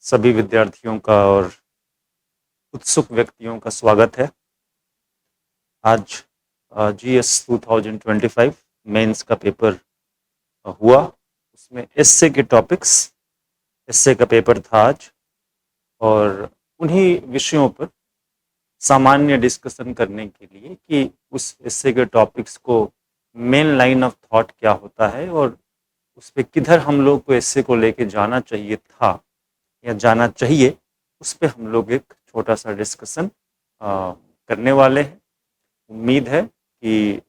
सभी विद्यार्थियों का और उत्सुक व्यक्तियों का स्वागत है। आज GS 2025 मेंस का पेपर हुआ। उसमें एस्से के टॉपिक्स, एस्से का पेपर था आज, और उन्हीं विषयों पर सामान्य डिस्कशन करने के लिए कि उस एस्से के टॉपिक्स को मेन लाइन ऑफ थॉट क्या होता है और उस पर किधर हम लोग को एस्से को लेके जाना चाहिए था या जाना चाहिए, उस पर हम लोग एक छोटा सा डिस्कशन करने वाले हैं। उम्मीद है कि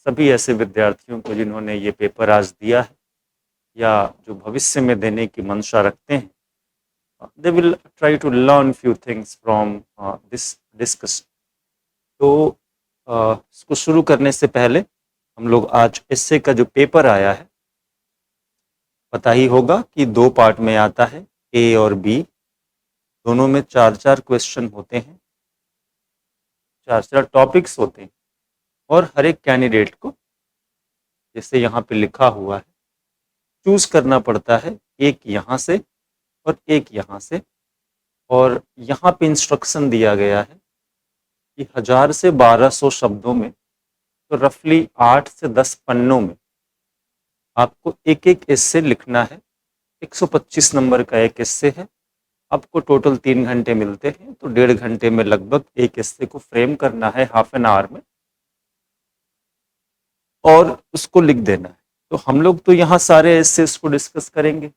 सभी ऐसे विद्यार्थियों को जिन्होंने ये पेपर आज दिया है या जो भविष्य में देने की मंशा रखते हैं, they will try to learn few things from this discussion. तो इसको शुरू करने से पहले हम लोग आज एस्से का जो पेपर आया है, पता ही होगा कि 2 पार्ट में आता है, ए और बी। दोनों में 4-4 क्वेश्चन होते हैं, 4-4 टॉपिक्स होते हैं, और हर एक कैंडिडेट को, जैसे यहाँ पे लिखा हुआ है, चूज करना पड़ता है, एक यहाँ से और एक यहाँ से। और यहाँ पे इंस्ट्रक्शन दिया गया है कि 1000 से 1200 शब्दों में, तो रफली 8 से 10 पन्नों में आपको एक एक एस्से लिखना है। 125 नंबर का एक एस्से है। आपको टोटल 3 घंटे मिलते हैं, तो 1.5 घंटे में लगभग एक एस्से को फ्रेम करना है, हाफ एन आवर में, और उसको लिख देना है। तो हम लोग तो यहाँ सारे एस्सेस को डिस्कस करेंगे,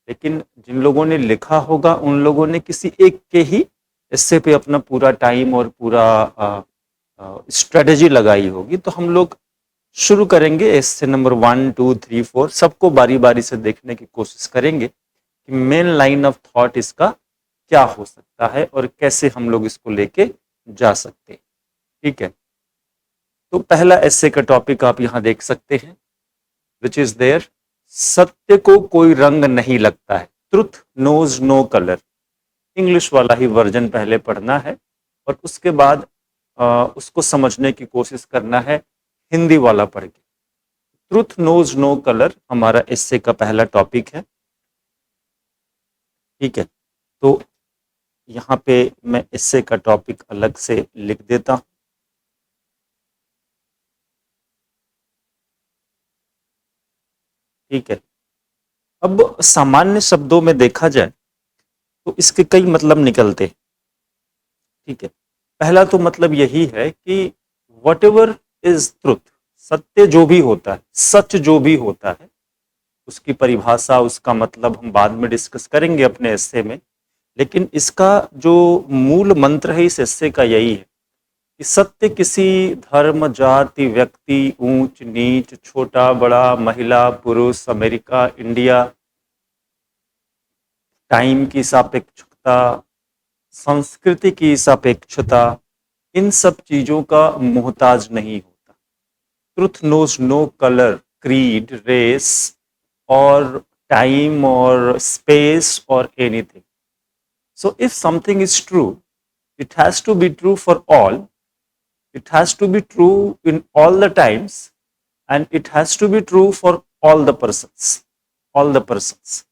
लेकिन जिन लोगों ने लिखा होगा उन लोगों ने किसी एक के ही एस्से पे अपना पूरा टाइम और पूरा स्ट्रेटजी लगाई होगी। तो हम लोग शुरू करेंगे एस्से नंबर 1, 2, 3, 4, सबको बारी बारी से देखने की कोशिश करेंगे कि मेन लाइन ऑफ थॉट इसका क्या हो सकता है और कैसे हम लोग इसको लेके जा सकते हैं। ठीक है, तो पहला एस्से का टॉपिक आप यहाँ देख सकते हैं, विच इज देयर, सत्य को कोई रंग नहीं लगता है, truth knows no colour. English वाला ही वर्जन पहले पढ़ना है और उसके बाद उसको समझने की कोशिश करना है हिंदी वाला पढ़ के। ट्रुथ नोज नो कलर हमारा एस्से का पहला टॉपिक है। ठीक है, तो यहाँ पे मैं एस्से का टॉपिक अलग से लिख देता हूँ। ठीक है, अब सामान्य शब्दों में देखा जाए तो इसके कई मतलब निकलते हैं। ठीक है, पहला तो मतलब यही है कि वट एवर इज ट्रुथ, सत्य जो भी होता है, सच जो भी होता है, उसकी परिभाषा, उसका मतलब हम बाद में डिस्कस करेंगे अपने एस्से में। लेकिन इसका जो मूल मंत्र है इस एस्से का यही है कि सत्य किसी धर्म, जाति, व्यक्ति, ऊंच नीच, छोटा बड़ा, महिला पुरुष, अमेरिका, इंडिया, टाइम की सापेक्षता, संस्कृति की सापेक्षता, इन सब चीजों का मोहताज नहीं होता। Truth knows no colour, creed, race और टाइम और स्पेस और anything. So if something is true, it has to be true for all, it has to be true in all the times, and it has to be true for all the persons, all the persons.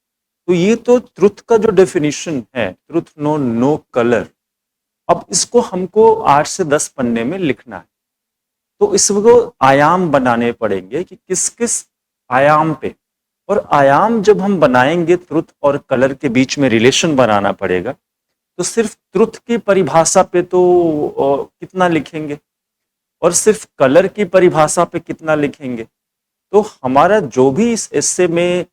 तो ये तो truth का जो definition है, truth no no colour, अब इसको हमको 8 से 10 पन्ने में लिखना है। तो इसको आयाम बनाने पड़ेंगे कि किस किस आयाम पे, और आयाम जब हम बनाएंगे ट्रुथ और कलर के बीच में रिलेशन बनाना पड़ेगा। तो सिर्फ ट्रुथ की परिभाषा पे तो कितना लिखेंगे, और सिर्फ कलर की परिभाषा पे कितना लिखेंगे। तो हमारा जो भी इस एस्से में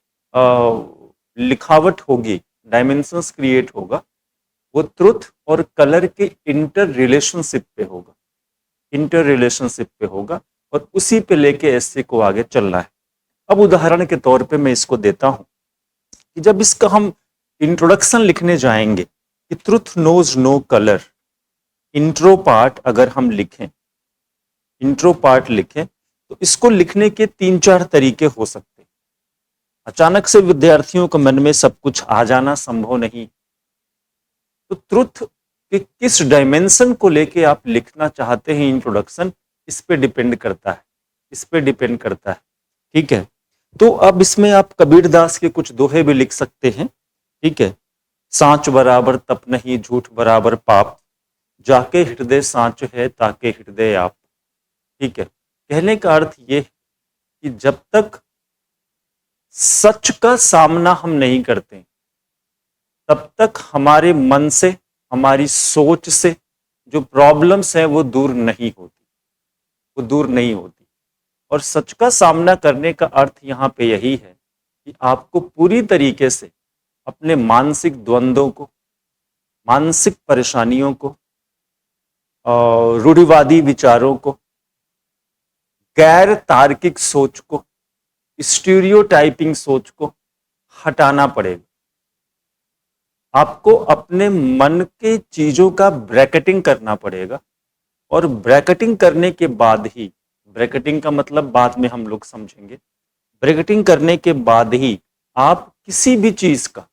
लिखावट होगी, डायमेंशंस क्रिएट होगा, वो ट्रुथ और कलर के इंटर रिलेशनशिप पे होगा, इंटर रिलेशनशिप पे होगा, और उसी पे लेके एस्से को आगे चलना है। अब उदाहरण के तौर पे मैं इसको देता हूं कि जब इसका हम इंट्रोडक्शन लिखने जाएंगे कि truth knows no colour, intro part अगर हम लिखें, इंट्रो पार्ट लिखें, तो इसको लिखने के 3-4 तरीके हो सकते हैं। अचानक से विद्यार्थियों के मन में सब कुछ आ जाना संभव नहीं। तो ट्रुथ के किस डायमेंशन को लेके आप लिखना चाहते हैं इंट्रोडक्शन, इस पे डिपेंड करता है, इस पे डिपेंड करता है। ठीक है, तो अब इसमें आप कबीरदास के कुछ दोहे भी लिख सकते हैं। ठीक है, सांच बराबर तप नहीं, झूठ बराबर पाप, जाके हृदय सांच है ताके हृदय आप। ठीक है, कहने का अर्थ ये है कि जब तक सच का सामना हम नहीं करते तब तक हमारे मन से, हमारी सोच से जो प्रॉब्लम्स हैं वो दूर नहीं होती, वो दूर नहीं होती। और सच का सामना करने का अर्थ यहाँ पे यही है कि आपको पूरी तरीके से अपने मानसिक द्वंद्वों को, मानसिक परेशानियों को, रूढ़िवादी विचारों को, गैर तार्किक सोच को, स्टीरियोटाइपिंग सोच को हटाना पड़ेगा। आपको अपने मन के चीजों का ब्रैकेटिंग करना पड़ेगा, और ब्रैकेटिंग करने के बाद ही, ब्रैकेटिंग का मतलब बाद में हम लोग समझेंगे, ब्रैकेटिंग करने के बाद ही आप किसी भी चीज का,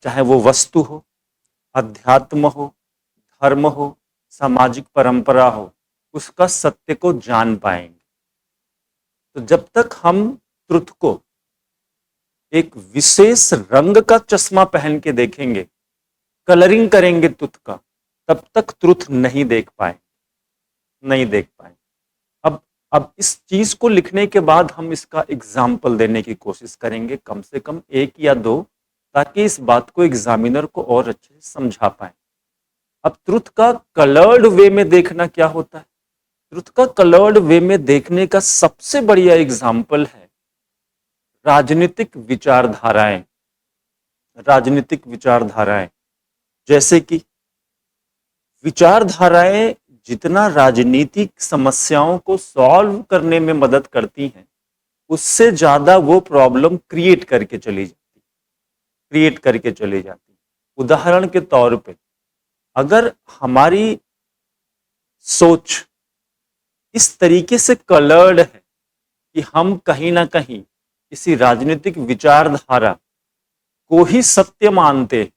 चाहे वो वस्तु हो, अध्यात्म हो, धर्म हो, सामाजिक परंपरा हो, उसका सत्य को जान पाएंगे। तो जब तक हम ट्रुथ को एक विशेष रंग का चश्मा पहन के देखेंगे, कलरिंग करेंगे ट्रुथ का, तब तक ट्रुथ नहीं देख पाए, नहीं देख पाए। अब इस चीज को लिखने के बाद हम इसका एग्जाम्पल देने की कोशिश करेंगे, कम से कम एक या दो, ताकि इस बात को एग्जामिनर को और अच्छे से समझा पाए। अब ट्रुथ का कलर्ड वे में देखना क्या होता है? ट्रुथ का कलर्ड वे में देखने का सबसे बढ़िया एग्जाम्पल है राजनीतिक विचारधाराएं। राजनीतिक विचारधाराएं, जैसे कि विचारधाराएं जितना राजनीतिक समस्याओं को सॉल्व करने में मदद करती हैं, उससे ज्यादा वो प्रॉब्लम क्रिएट करके चली जाती। उदाहरण के तौर पे, अगर हमारी सोच इस तरीके से कलर्ड है कि हम कहीं ना कहीं किसी राजनीतिक विचारधारा को ही सत्य मानते हैं,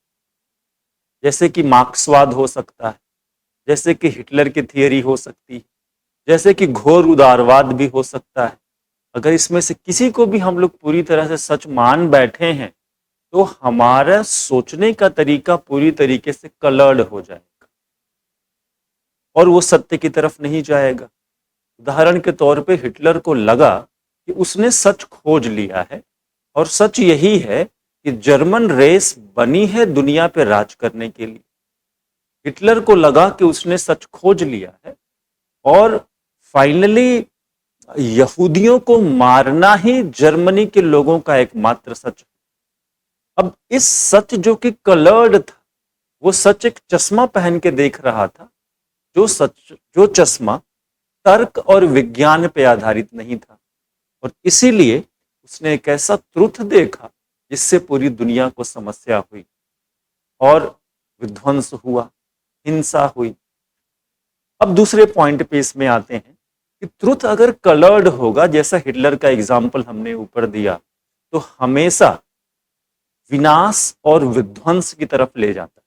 जैसे कि मार्क्सवाद हो सकता है, जैसे कि हिटलर की थियरी हो सकती है, जैसे कि घोर उदारवाद भी हो सकता है, अगर इसमें से किसी को भी हम लोग पूरी तरह से सच मान बैठे हैं, तो हमारा सोचने का तरीका पूरी तरीके से कलर्ड हो जाएगा और वो सत्य की तरफ नहीं जाएगा। उदाहरण के तौर पे, हिटलर को लगा कि उसने सच खोज लिया है, और सच यही है कि जर्मन रेस बनी है दुनिया पे राज करने के लिए। हिटलर को लगा कि उसने सच खोज लिया है, और फाइनली यहूदियों को मारना ही जर्मनी के लोगों का एकमात्र सच है। अब इस सच जो कि कलर्ड था, वो सच एक चश्मा पहन के देख रहा था, जो चश्मा तर्क और विज्ञान पे आधारित नहीं था, और इसीलिए उसने एक ऐसा ट्रुथ देखा जिससे पूरी दुनिया को समस्या हुई और विध्वंस हुआ, हिंसा हुई। अब दूसरे पॉइंट पे इसमें आते हैं कि ट्रुथ अगर कलर्ड होगा, जैसा हिटलर का एग्जाम्पल हमने ऊपर दिया, तो हमेशा विनाश और विध्वंस की तरफ ले जाता है।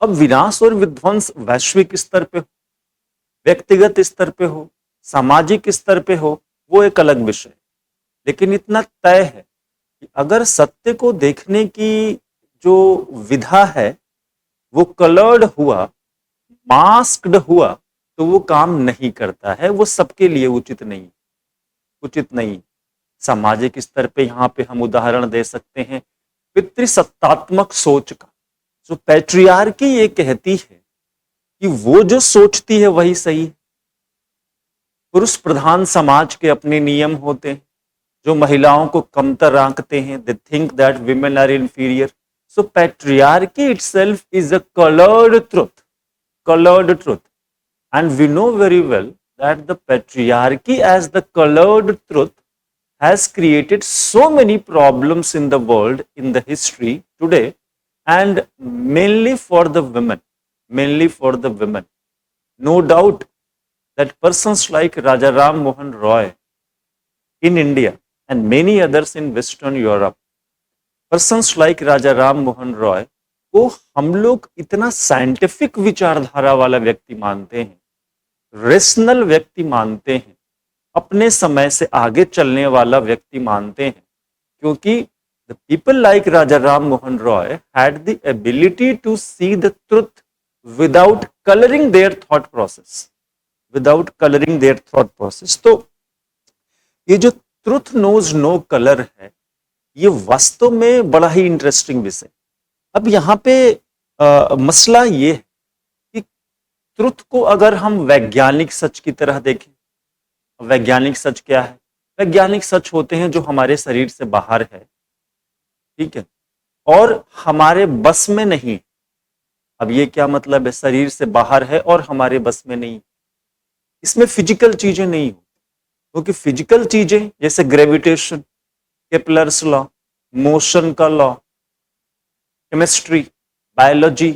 अब विनाश और विध्वंस वैश्विक स्तर पे हो, व्यक्तिगत स्तर पे हो, सामाजिक स्तर पे हो, वो एक अलग विषय है। लेकिन इतना तय है कि अगर सत्य को देखने की जो विधा है वो कलर्ड हुआ, मास्क्ड हुआ, तो वो काम नहीं करता है, वो सबके लिए उचित नहीं। सामाजिक स्तर पे यहाँ पे हम उदाहरण दे सकते हैं पितृसत्तात्मक सोच का। जो पैट्रियार्की ये कहती है कि वो जो सोचती है वही सही है। पुरुष प्रधान समाज के अपने नियम होते हैं जो महिलाओं को कमतर आंकते हैं। They think that women are inferior. So patriarchy itself is a colored truth, and we know very well that the patriarchy as the colored truth has created so many problems in the world, in the history today, and mainly for the women. No doubt that persons like Raja Ram Mohan Roy in India and many others in Western Europe, persons like Raja Ram Mohan Roy को हम लोग इतना scientific विचारधारा वाला व्यक्ति मानते हैं, rational व्यक्ति मानते हैं, अपने समय से आगे चलने वाला व्यक्ति मानते हैं, क्योंकि The people like Raja Ram Mohan Roy had the ability to see the truth without coloring their thought process. Without coloring their thought process. तो ये जो ट्रुथ नोज नो कलर है, ये वास्तव में बड़ा ही इंटरेस्टिंग विषय। अब यहाँ पे मसला ये है कि ट्रुथ को अगर हम वैज्ञानिक सच की तरह देखें, वैज्ञानिक सच क्या है? वैज्ञानिक सच होते हैं जो हमारे शरीर से बाहर है, ठीक है, और हमारे बस में नहीं। अब ये क्या मतलब है? शरीर से बाहर है और हमारे बस में नहीं। इसमें फिजिकल चीजें नहीं हो, क्योंकि फिजिकल चीजें जैसे ग्रेविटेशन, केपलर्स लॉ, मोशन का law, chemistry, biology,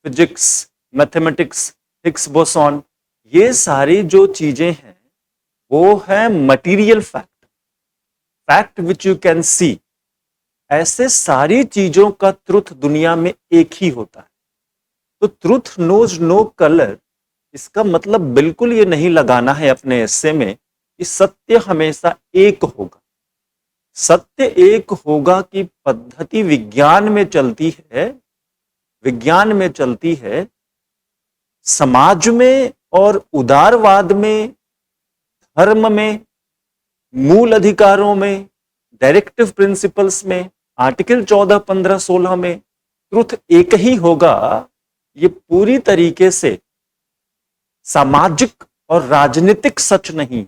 physics, mathematics, Higgs boson, ये सारी जो चीजें हैं वो है material fact, fact which you can see. ऐसे सारी चीजों का ट्रुथ दुनिया में एक ही होता है। तो ट्रुथ नोज नो कलर, इसका मतलब बिल्कुल ये नहीं लगाना है अपने हिस्से में कि सत्य हमेशा एक होगा। सत्य एक होगा की पद्धति विज्ञान में चलती है, विज्ञान में चलती है, समाज में और उदारवाद में, धर्म में, मूल अधिकारों में, डायरेक्टिव प्रिंसिपल्स में, आर्टिकल 14, 15, 16 में ट्रुथ एक ही होगा। ये पूरी तरीके से सामाजिक और राजनीतिक सच नहीं।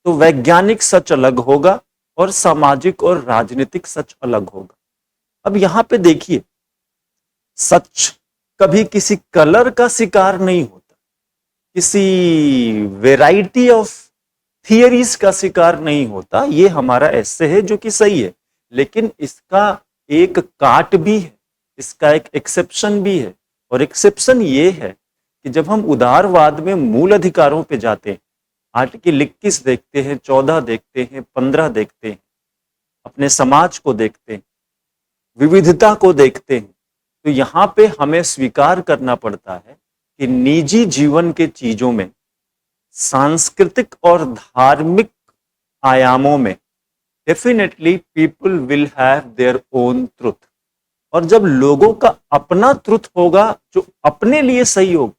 तो वैज्ञानिक सच अलग होगा और सामाजिक और राजनीतिक सच अलग होगा। अब यहां पे देखिए, सच कभी किसी कलर का शिकार नहीं होता, किसी वैरायटी ऑफ थियरीज का शिकार नहीं होता। ये हमारा ऐसे है जो कि सही है, लेकिन इसका एक काट भी है, इसका एक एक्सेप्शन भी है। और एक्सेप्शन ये है कि जब हम उदारवाद में मूल अधिकारों पे जाते हैं, आर्टिकल 21 देखते हैं, 14 देखते हैं, 15 देखते हैं, अपने समाज को देखते हैं, विविधता को देखते हैं, तो यहां पे हमें स्वीकार करना पड़ता है कि निजी जीवन के चीजों में, सांस्कृतिक और धार्मिक आयामों में definitely people will have their own truth. और जब लोगों का अपना ट्रुथ होगा जो अपने लिए सही होगा,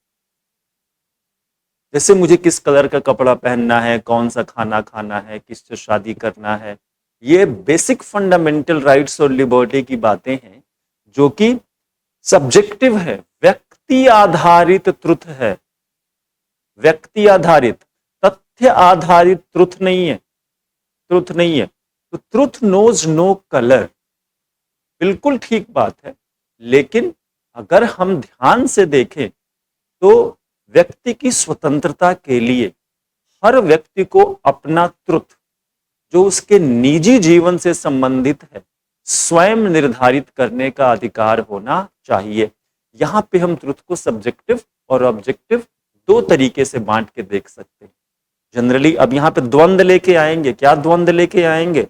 जैसे मुझे किस कलर का कपड़ा पहनना है, कौन सा खाना खाना है, किससे शादी करना है, ये बेसिक फंडामेंटल राइट्स और लिबर्टी की बातें हैं जो कि सब्जेक्टिव है, व्यक्ति आधारित ट्रुथ है, व्यक्ति आधारित, तथ्य आधारित ट्रुथ नहीं है, ट्रुथ नहीं है। तो ट्रुथ नोज नो कलर, बिल्कुल ठीक बात है, लेकिन अगर हम ध्यान से देखें तो व्यक्ति की स्वतंत्रता के लिए हर व्यक्ति को अपना ट्रुथ जो उसके निजी जीवन से संबंधित है स्वयं निर्धारित करने का अधिकार होना चाहिए। यहां पे हम ट्रुथ को सब्जेक्टिव और ऑब्जेक्टिव दो तरीके से बांट के देख सकते हैं जनरली। अब यहां पे द्वंद लेके आएंगे। क्या द्वंद लेके आएंगे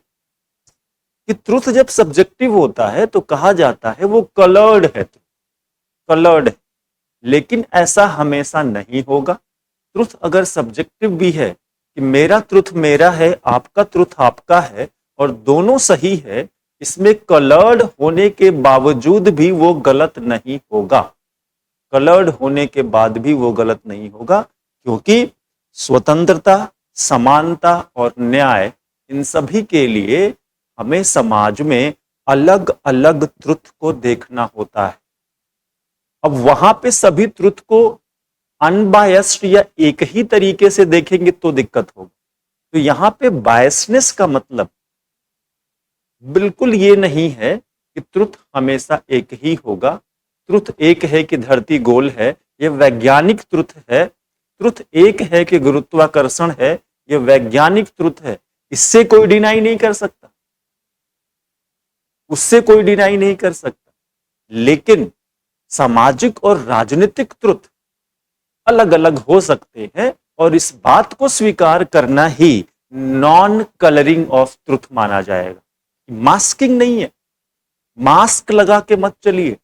कि ट्रुथ जब सब्जेक्टिव होता है तो कहा जाता है वो कलर्ड है, कलर्ड है, लेकिन ऐसा हमेशा नहीं होगा। ट्रुथ अगर सब्जेक्टिव भी है कि मेरा ट्रुथ मेरा है, आपका ट्रुथ आपका है और दोनों सही है, इसमें कलर्ड होने के बावजूद भी वो गलत नहीं होगा, कलर्ड होने के बाद भी वो गलत नहीं होगा, क्योंकि स्वतंत्रता, समानता और न्याय, इन सभी के लिए हमें समाज में अलग अलग ट्रुथ को देखना होता है। अब वहां पे सभी ट्रुथ को अनबायस्ड या एक ही तरीके से देखेंगे तो दिक्कत होगी। तो यहां पे बायसनेस का मतलब बिल्कुल ये नहीं है कि ट्रुथ हमेशा एक ही होगा। ट्रुथ एक है कि धरती गोल है, ये वैज्ञानिक ट्रुथ है। ट्रुथ एक है कि गुरुत्वाकर्षण है, ये वैज्ञानिक ट्रुथ है। इससे कोई डिनाई नहीं कर सकता, उससे कोई डिनाई नहीं कर सकता। लेकिन सामाजिक और राजनीतिक ट्रुथ अलग अलग हो सकते हैं और इस बात को स्वीकार करना ही नॉन कलरिंग ऑफ ट्रुथ माना जाएगा। मास्किंग नहीं है, मास्क लगा के मत चलिए।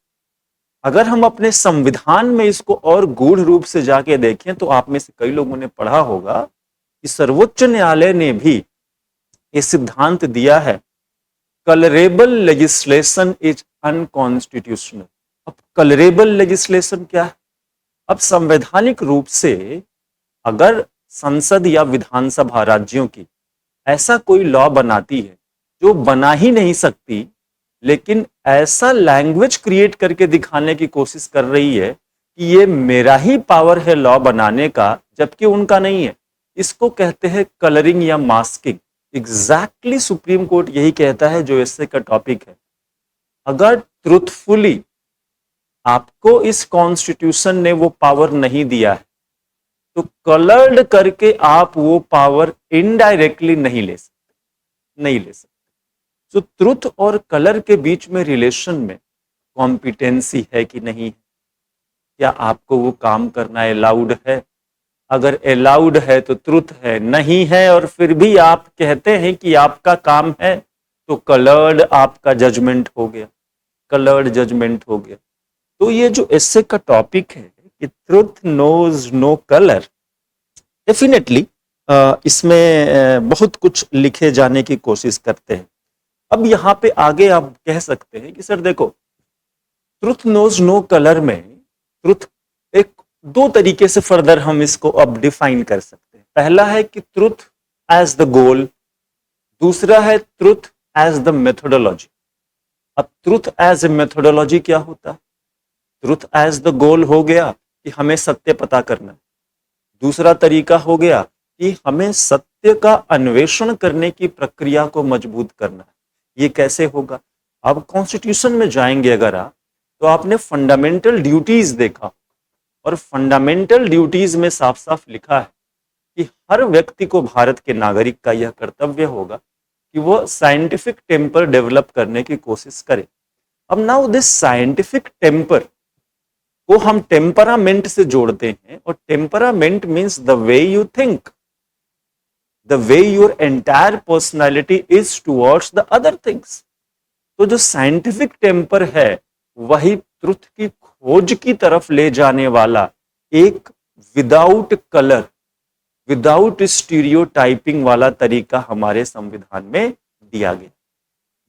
अगर हम अपने संविधान में इसको और गूढ़ रूप से जाके देखें तो आप में से कई लोगों ने पढ़ा होगा कि सर्वोच्च न्यायालय ने भी ये सिद्धांत दिया है, कलरेबल लेजिस्लेशन इज अनकॉन्स्टिट्यूशनल। अब कलरेबल लेजिस्लेशन क्या है? अब संवैधानिक रूप से अगर संसद या विधानसभा राज्यों की ऐसा कोई लॉ बनाती है जो बना ही नहीं सकती, लेकिन ऐसा लैंग्वेज क्रिएट करके दिखाने की कोशिश कर रही है कि ये मेरा ही पावर है लॉ बनाने का, जबकि उनका नहीं है, इसको कहते हैं कलरिंग या मास्किंग। एग्जैक्टली सुप्रीम कोर्ट यही कहता है जो एसए का टॉपिक है। अगर ट्रुथफुली आपको इस कॉन्स्टिट्यूशन ने वो पावर नहीं दिया है, तो कलर्ड करके आप वो पावर इनडायरेक्टली नहीं ले सकते, नहीं ले सकते। तो ट्रुथ और कलर के बीच में रिलेशन में कॉम्पिटेंसी है कि नहीं है? क्या आपको वो काम करना अलाउड है? अगर अलाउड है तो ट्रुथ है, नहीं है और फिर भी आप कहते हैं कि आपका काम है, तो कलर्ड आपका जजमेंट हो गया, कलर्ड जजमेंट हो गया। तो ये जो एस्से का टॉपिक है कि truth knows no colour, definitely इसमें बहुत कुछ लिखे जाने की कोशिश करते हैं। अब यहां पे आगे आप कह सकते हैं कि सर देखो, ट्रुथ नोज नो कलर में ट्रुथ एक दो तरीके से फर्दर हम इसको अब डिफाइन कर सकते हैं। पहला है कि ट्रुथ एज द गोल, दूसरा है ट्रुथ एज द मेथोडोलॉजी। अब ट्रुथ एज ए मेथोडोलॉजी क्या होता है? ट्रुथ एज द गोल हो गया कि हमें सत्य पता करना है। दूसरा तरीका हो गया कि हमें सत्य का अन्वेषण करने की प्रक्रिया को मजबूत करना है। ये कैसे होगा? अब कॉन्स्टिट्यूशन में जाएंगे अगर आप, तो आपने फंडामेंटल ड्यूटीज देखा, और फंडामेंटल ड्यूटीज में साफ साफ लिखा है कि हर व्यक्ति को, भारत के नागरिक का यह कर्तव्य होगा कि वो साइंटिफिक टेम्पर डेवलप करने की कोशिश करे। अब नाउ दिस साइंटिफिक टेम्पर को हम टेम्परामेंट से जोड़ते हैं, और temperament means the way you think, the way your entire personality is towards the other things. तो जो साइंटिफिक टेम्पर है वही ट्रुथ की खोज की तरफ ले जाने वाला एक विदाउट कलर, विदाउट स्टीरियोटाइपिंग वाला तरीका हमारे संविधान में दिया गया।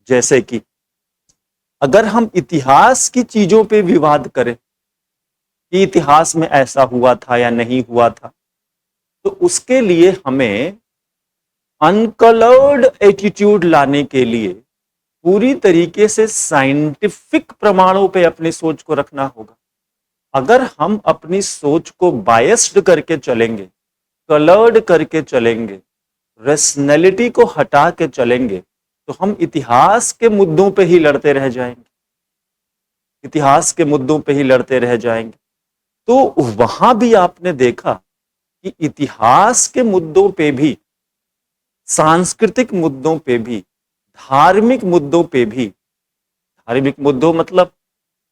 जैसे कि अगर हम इतिहास की चीजों पे विवाद करें कि इतिहास में ऐसा हुआ था या नहीं हुआ था, तो उसके लिए हमें अनकलर्ड एटीट्यूड लाने के लिए पूरी तरीके से साइंटिफिक प्रमाणों पे अपनी सोच को रखना होगा। अगर हम अपनी सोच को बायस्ड करके चलेंगे, कलर्ड करके चलेंगे, रेशनैलिटी को हटा के चलेंगे, तो हम इतिहास के मुद्दों पे ही लड़ते रह जाएंगे, इतिहास के मुद्दों पे ही लड़ते रह जाएंगे। तो वहां भी आपने देखा कि इतिहास के मुद्दों पे भी, सांस्कृतिक मुद्दों पे भी, धार्मिक मुद्दों पे भी, धार्मिक मुद्दों मतलब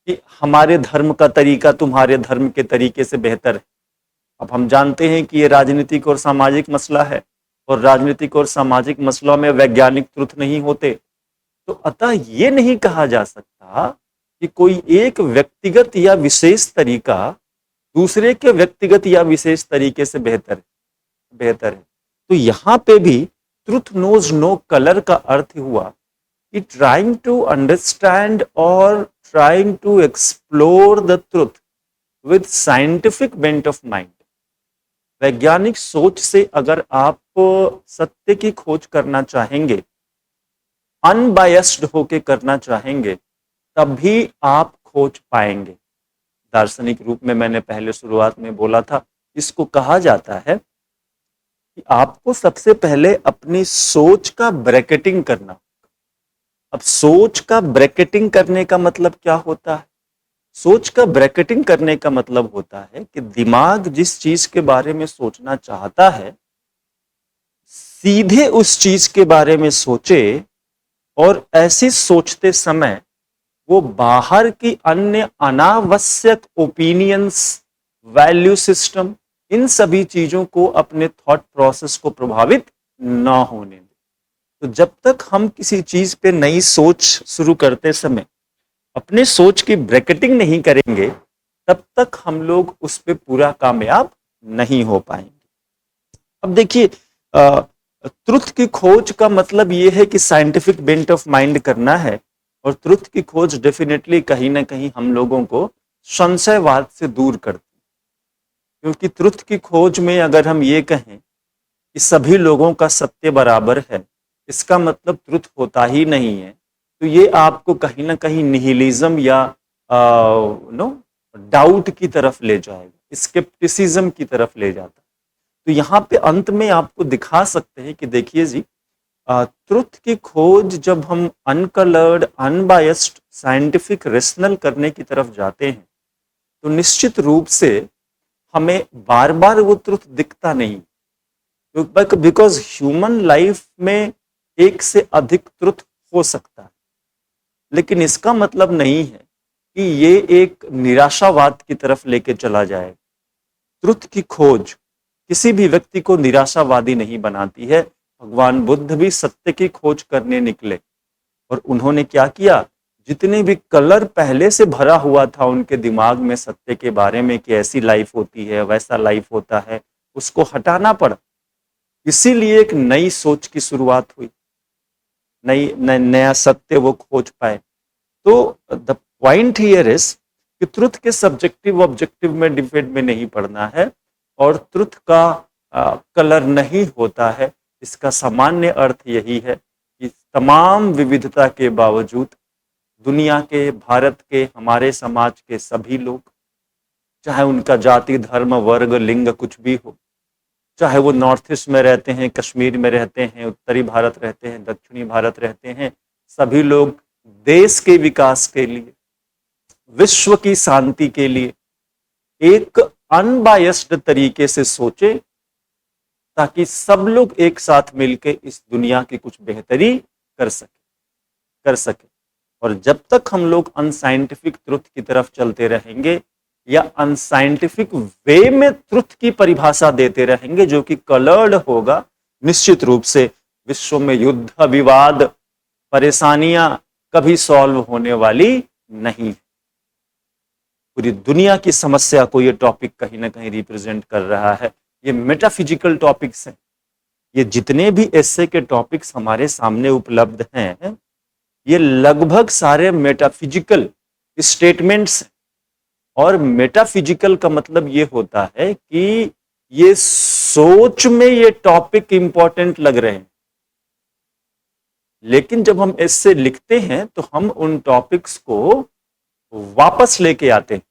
कि हमारे धर्म का तरीका तुम्हारे धर्म के तरीके से बेहतर है। अब हम जानते हैं कि ये राजनीतिक और सामाजिक मसला है, और राजनीतिक और सामाजिक मसलों में वैज्ञानिक ट्रुथ नहीं होते। तो अतः ये नहीं कहा जा सकता कि कोई एक व्यक्तिगत या विशेष तरीका दूसरे के व्यक्तिगत या विशेष तरीके से बेहतर है। तो यहां पे भी ट्रुथ नोज नो कलर का अर्थ हुआ कि ट्राइंग टू अंडरस्टैंड और trying to explore the truth with scientific bent of mind. वैज्ञानिक सोच से अगर आप सत्य की खोज करना चाहेंगे, अनबायस्ड होके करना चाहेंगे, तभी आप खोज पाएंगे। दार्शनिक रूप में मैंने पहले शुरुआत में बोला था, इसको कहा जाता है कि आपको सबसे पहले अपनी सोच का ब्रैकेटिंग करना। अब सोच का ब्रैकेटिंग करने का मतलब क्या होता है? सोच का ब्रैकेटिंग करने का मतलब होता है कि दिमाग जिस चीज के बारे में सोचना चाहता है, सीधे उस चीज के बारे में सोचे, और ऐसी सोचते समय वो बाहर की अन्य अनावश्यक ओपिनियंस, वैल्यू सिस्टम, इन सभी चीजों को अपने थॉट प्रोसेस को प्रभावित ना होने दें। तो जब तक हम किसी चीज पे नई सोच शुरू करते समय अपने सोच की ब्रैकेटिंग नहीं करेंगे, तब तक हम लोग उस पे पूरा कामयाब नहीं हो पाएंगे। अब देखिए, ट्रुथ की खोज का मतलब ये है कि साइंटिफिक बेंट ऑफ माइंड करना है, और ट्रुथ की खोज डेफिनेटली कहीं ना कहीं हम लोगों को संशयवाद से दूर करती है। क्योंकि ट्रुथ की खोज में अगर हम ये कहें कि सभी लोगों का सत्य बराबर है, इसका मतलब ट्रुथ होता ही नहीं है। तो ये आपको कहीं ना कहीं निहिलिज्म या नो डाउट की तरफ ले जाएगा, स्केप्टिसिज्म की तरफ ले जाता है। तो यहाँ पे अंत में आपको दिखा सकते हैं कि देखिए जी, ट्रुथ की खोज जब हम अनकलर्ड, अनबायस्ड, साइंटिफिक, रेशनल करने की तरफ जाते हैं, तो निश्चित रूप से हमें बार बार वो ट्रुथ दिखता नहीं, बिकॉज ह्यूमन लाइफ में एक से अधिक ट्रुथ हो सकता है। लेकिन इसका मतलब नहीं है कि ये एक निराशावाद की तरफ लेके चला जाए। ट्रुथ की खोज किसी भी व्यक्ति को निराशावादी नहीं बनाती है। भगवान बुद्ध भी सत्य की खोज करने निकले, और उन्होंने क्या किया, जितने भी कलर पहले से भरा हुआ था उनके दिमाग में सत्य के बारे में कि ऐसी लाइफ होती है, वैसा लाइफ होता है, उसको हटाना पड़ा। इसीलिए एक नई सोच की शुरुआत हुई, नया सत्य वो खोज पाए। तो द पॉइंट हियर इज कि ट्रुथ के सब्जेक्टिव ऑब्जेक्टिव में डिबेट में नहीं पड़ना है, और ट्रुथ का कलर नहीं होता है। इसका सामान्य अर्थ यही है कि तमाम विविधता के बावजूद दुनिया के, भारत के, हमारे समाज के सभी लोग, चाहे उनका जाति, धर्म, वर्ग, लिंग कुछ भी हो, चाहे वो नॉर्थ ईस्ट में रहते हैं, कश्मीर में रहते हैं, उत्तरी भारत रहते हैं, दक्षिणी भारत रहते हैं, सभी लोग देश के विकास के लिए, विश्व की शांति के लिए एक अनबायस्ड तरीके से सोचे, ताकि सब लोग एक साथ मिलकर इस दुनिया की कुछ बेहतरी कर सके। और जब तक हम लोग अनसाइंटिफिक ट्रुथ की तरफ चलते रहेंगे, या अनसाइंटिफिक वे में ट्रुथ की परिभाषा देते रहेंगे जो कि कलर्ड होगा, निश्चित रूप से विश्व में युद्ध, विवाद, परेशानियां कभी सॉल्व होने वाली नहीं। पूरी दुनिया की समस्या को ये टॉपिक कहीं ना कहीं रिप्रेजेंट कर रहा है। ये मेटाफिजिकल टॉपिक्स हैं। ये जितने भी एस्से के टॉपिक्स हमारे सामने उपलब्ध हैं, ये लगभग सारे मेटाफिजिकल स्टेटमेंट्स हैं। और मेटाफिजिकल का मतलब ये होता है कि ये सोच में ये टॉपिक इंपॉर्टेंट लग रहे हैं, लेकिन जब हम इससे लिखते हैं तो हम उन टॉपिक्स को वापस लेके आते हैं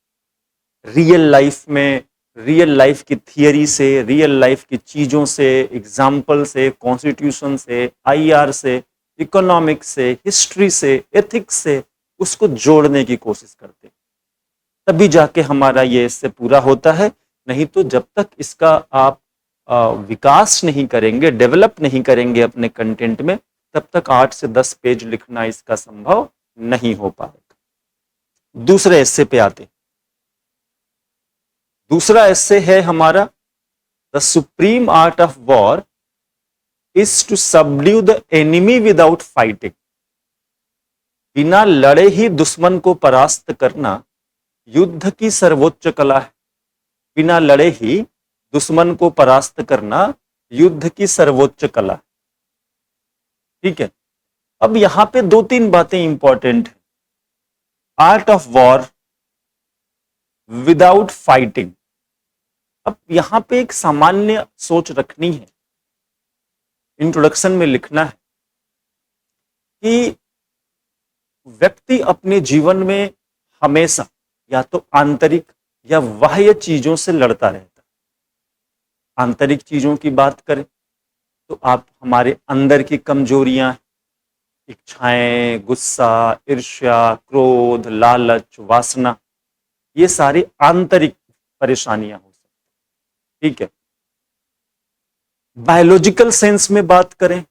रियल लाइफ में, रियल लाइफ की थियरी से, रियल लाइफ की चीजों से, एग्जाम्पल से, कॉन्स्टिट्यूशन से, आईआर से, इकोनॉमिक्स से, हिस्ट्री से, एथिक्स से उसको जोड़ने की कोशिश करते हैं। तभी जाके हमारा ये इससे पूरा होता है। नहीं तो जब तक इसका आप विकास नहीं करेंगे, डेवलप नहीं करेंगे अपने कंटेंट में, तब तक 8 से 10 पेज लिखना इसका संभव नहीं हो पाएगा। दूसरे एस्से पे आते हैं। दूसरा एस्से है हमारा, the supreme art of war is to subdue the enemy without fighting. बिना लड़े ही दुश्मन को परास्त करना युद्ध की सर्वोच्च कला है। बिना लड़े ही दुश्मन को परास्त करना युद्ध की सर्वोच्च कला है। ठीक है, अब यहां पे 2-3 बातें इंपॉर्टेंट है। Art of war without fighting. अब यहां पे एक सामान्य सोच रखनी है, इंट्रोडक्शन में लिखना है कि व्यक्ति अपने जीवन में हमेशा या तो आंतरिक या बाह्य चीजों से लड़ता रहता है। आंतरिक चीजों की बात करें तो आप हमारे अंदर की कमजोरियां, इच्छाएं, गुस्सा, ईर्ष्या, क्रोध, लालच, वासना, ये सारी आंतरिक परेशानियां हो सकती। ठीक है, बायोलॉजिकल सेंस में बात करें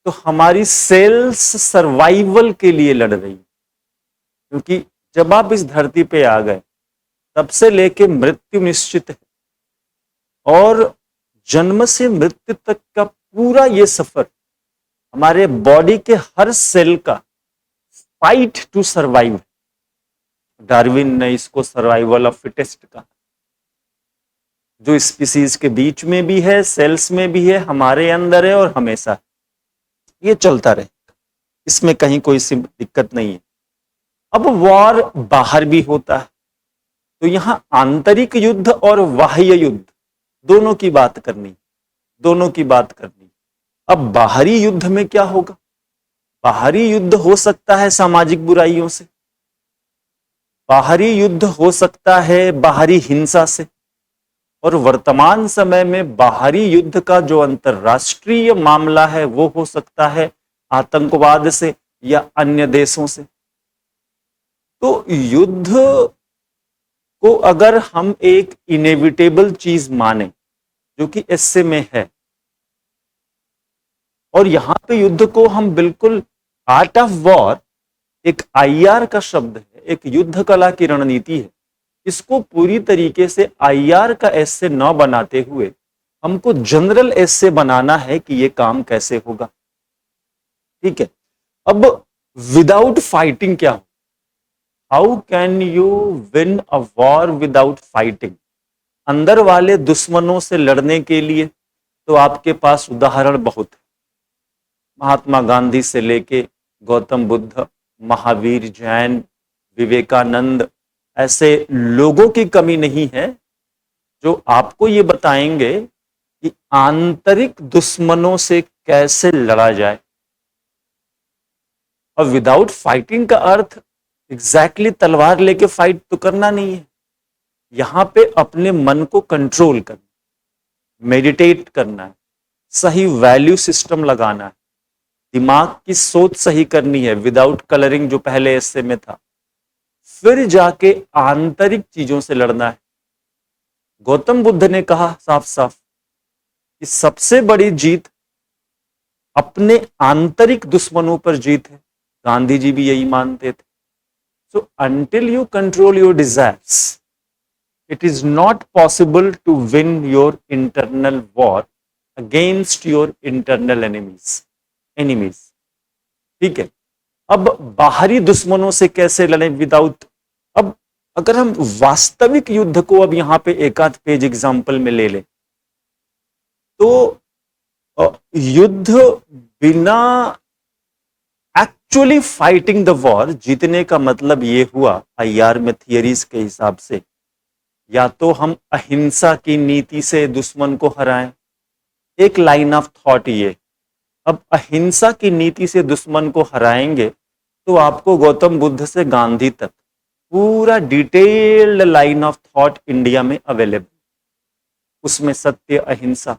तो हमारी सेल्स सर्वाइवल के लिए लड़ रही, क्योंकि जब आप इस धरती पे आ गए तब से लेके मृत्यु निश्चित है, और जन्म से मृत्यु तक का पूरा ये सफर हमारे बॉडी के हर सेल का फाइट टू सर्वाइव। डार्विन ने इसको सर्वाइवल ऑफ फिटेस्ट कहा। जो स्पीसीज के बीच में भी है, सेल्स में भी है, हमारे अंदर है और हमेशा ये चलता रहे, इसमें कहीं कोई सी दिक्कत नहीं है। अब वॉर बाहर भी होता है, तो यहां आंतरिक युद्ध और बाह्य युद्ध दोनों की बात करनी, दोनों की बात करनी। अब बाहरी युद्ध में क्या होगा? बाहरी युद्ध हो सकता है सामाजिक बुराइयों से, बाहरी युद्ध हो सकता है बाहरी हिंसा से, और वर्तमान समय में बाहरी युद्ध का जो अंतरराष्ट्रीय मामला है वो हो सकता है आतंकवाद से या अन्य देशों से। तो युद्ध को अगर हम एक इनेविटेबल चीज माने, जो कि इससे में है, और यहां पे युद्ध को हम बिल्कुल आर्ट ऑफ वॉर, एक आईआर का शब्द है, एक युद्ध कला की रणनीति है, इसको पूरी तरीके से आईआर का एस्से न बनाते हुए हमको जनरल एस्से बनाना है कि ये काम कैसे होगा। ठीक है, अब विदाउट फाइटिंग क्या हो? How can you win a war without fighting? अंदर वाले दुश्मनों से लड़ने के लिए तो आपके पास उदाहरण बहुत है, महात्मा गांधी से लेके गौतम बुद्ध, महावीर, जैन, विवेकानंद, ऐसे लोगों की कमी नहीं है जो आपको ये बताएंगे कि आंतरिक दुश्मनों से कैसे लड़ा जाए। और विदाउट फाइटिंग का अर्थ एग्जैक्टली तलवार लेके फाइट तो करना नहीं है, यहां पे अपने मन को कंट्रोल करना, मेडिटेट करना है, सही वैल्यू सिस्टम लगाना है, दिमाग की सोच सही करनी है, विदाउट कलरिंग जो पहले ऐसे में था, फिर जाके आंतरिक चीजों से लड़ना है। गौतम बुद्ध ने कहा साफ साफ कि सबसे बड़ी जीत अपने आंतरिक दुश्मनों पर जीत है। गांधी जी भी यही मानते थे। So until you control your desires, it is not possible to win your internal war against your internal enemies. ठीक है, अब बाहरी दुश्मनों से कैसे लड़ें विदाउट? अब अगर हम वास्तविक युद्ध को अब यहां पे एक आध पेज एग्जांपल में ले लें, तो युद्ध बिना एक्चुअली फाइटिंग द वॉर जीतने का मतलब ये हुआ आईआर में थियरीज के हिसाब से, या तो हम अहिंसा की नीति से दुश्मन को हराएं, एक लाइन ऑफ थॉट ये। अब अहिंसा की नीति से दुश्मन को हराएंगे तो आपको गौतम बुद्ध से गांधी तक पूरा detailed line of thought India में अवेलेबल, उसमें सत्य, अहिंसा,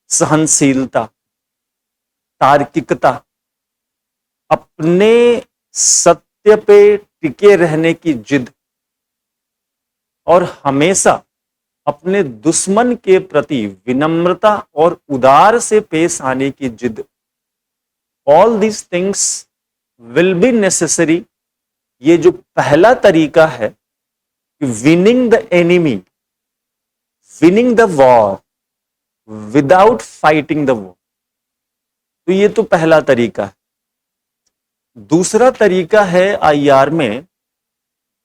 सहनशीलता, तार्किकता, अपने सत्य पे टिके रहने की जिद, और हमेशा अपने दुश्मन के प्रति विनम्रता और उदार से पेश आने की जिद। All these things will be necessary. ये जो पहला तरीका है, winning the enemy, winning the war without fighting the war, तो ये तो पहला तरीका है। दूसरा तरीका है आईआर में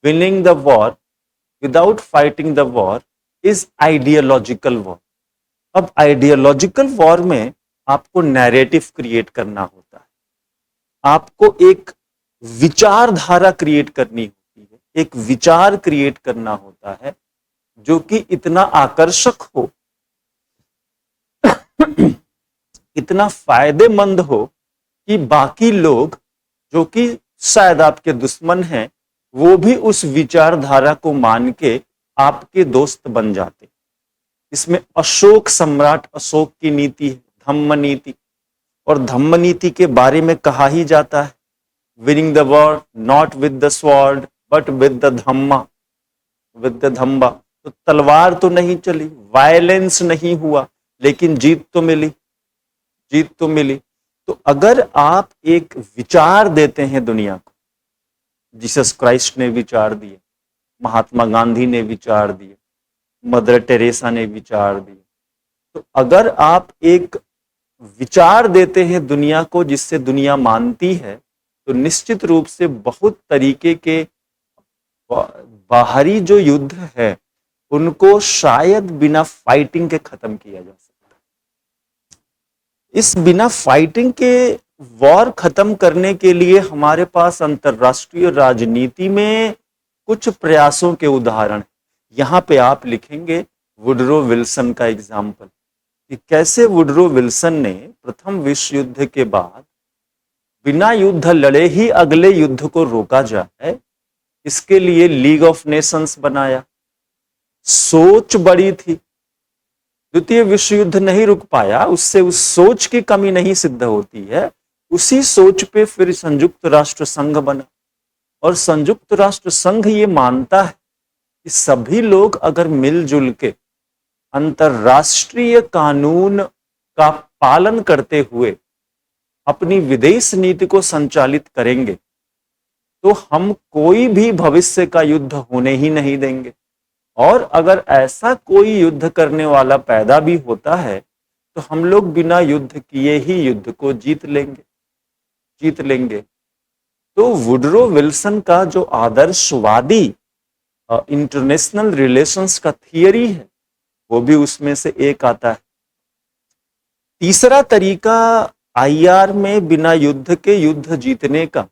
winning the war without fighting the war is ideological war. अब आइडियोलॉजिकल वॉर में आपको नैरेटिव क्रिएट करना होता है, आपको एक विचारधारा क्रिएट करनी होती है, एक विचार क्रिएट करना होता है जो कि इतना आकर्षक हो, इतना फायदेमंद हो कि बाकी लोग जो कि शायद आपके दुश्मन हैं वो भी उस विचारधारा को मान के आपके दोस्त बन जाते। इसमें अशोक सम्राट अशोक की नीति है, धम्म नीति, और धम्म नीति के बारे में कहा ही जाता है, winning the war not with the sword but with the dhamma, with the dhamma. तो तलवार तो नहीं चली, वायलेंस नहीं हुआ, लेकिन जीत तो मिली, जीत तो मिली। तो अगर आप एक विचार देते हैं दुनिया को, जीसस क्राइस्ट ने विचार दिए, महात्मा गांधी ने विचार दिए, मदर टेरेसा ने विचार दिए, तो अगर आप एक विचार देते हैं दुनिया को जिससे दुनिया मानती है, तो निश्चित रूप से बहुत तरीके के बाहरी जो युद्ध है उनको शायद बिना फाइटिंग के खत्म किया जा सकता है। इस बिना फाइटिंग के वॉर खत्म करने के लिए हमारे पास अंतरराष्ट्रीय राजनीति में कुछ प्रयासों के उदाहरण। यहां पे आप लिखेंगे वुडरो विल्सन का एग्जाम्पल, कि कैसे वुडरो विल्सन ने प्रथम विश्व युद्ध के बाद बिना युद्ध लड़े ही अगले युद्ध को रोका जाए, इसके लिए लीग ऑफ नेशंस बनाया। सोच बड़ी थी, द्वितीय विश्व युद्ध नहीं रुक पाया, उससे उस सोच की कमी नहीं सिद्ध होती है। उसी सोच पे फिर संयुक्त राष्ट्र संघ बना, और संयुक्त राष्ट्र संघ ये मानता है कि सभी लोग अगर मिलजुल के अंतरराष्ट्रीय कानून का पालन करते हुए अपनी विदेश नीति को संचालित करेंगे तो हम कोई भी भविष्य का युद्ध होने ही नहीं देंगे। और अगर ऐसा कोई युद्ध करने वाला पैदा भी होता है तो हम लोग बिना युद्ध किए ही युद्ध को जीत लेंगे। तो वुडरो विल्सन का जो आदर्शवादी इंटरनेशनल रिलेशंस का थियरी है वो भी उसमें से एक आता है। तीसरा तरीका आईआर में बिना युद्ध के युद्ध जीतने का,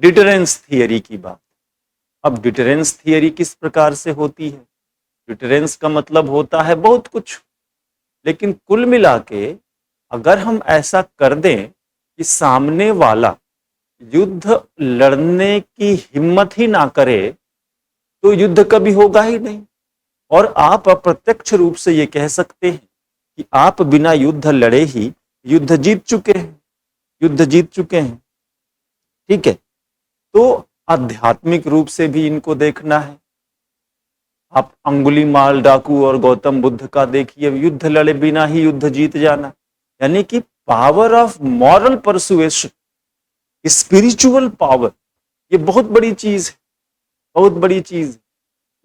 डिटरेंस थियरी की बात। अब डिटरेंस थियरी किस प्रकार से होती है? डिटरेंस का मतलब होता है बहुत कुछ, लेकिन कुल मिला के अगर हम ऐसा कर दें कि सामने वाला युद्ध लड़ने की हिम्मत ही ना करे तो युद्ध कभी होगा ही नहीं। और आप अप्रत्यक्ष रूप से ये कह सकते हैं कि आप बिना युद्ध लड़े ही युद्ध जीत चुके हैं। ठीक है, तो आध्यात्मिक रूप से भी इनको देखना है। आप अंगुलीमाल डाकू और गौतम बुद्ध का देखिए, युद्ध लड़े बिना ही युद्ध जीत जाना, यानी कि power of moral persuasion, spiritual power, ये बहुत बड़ी चीज है।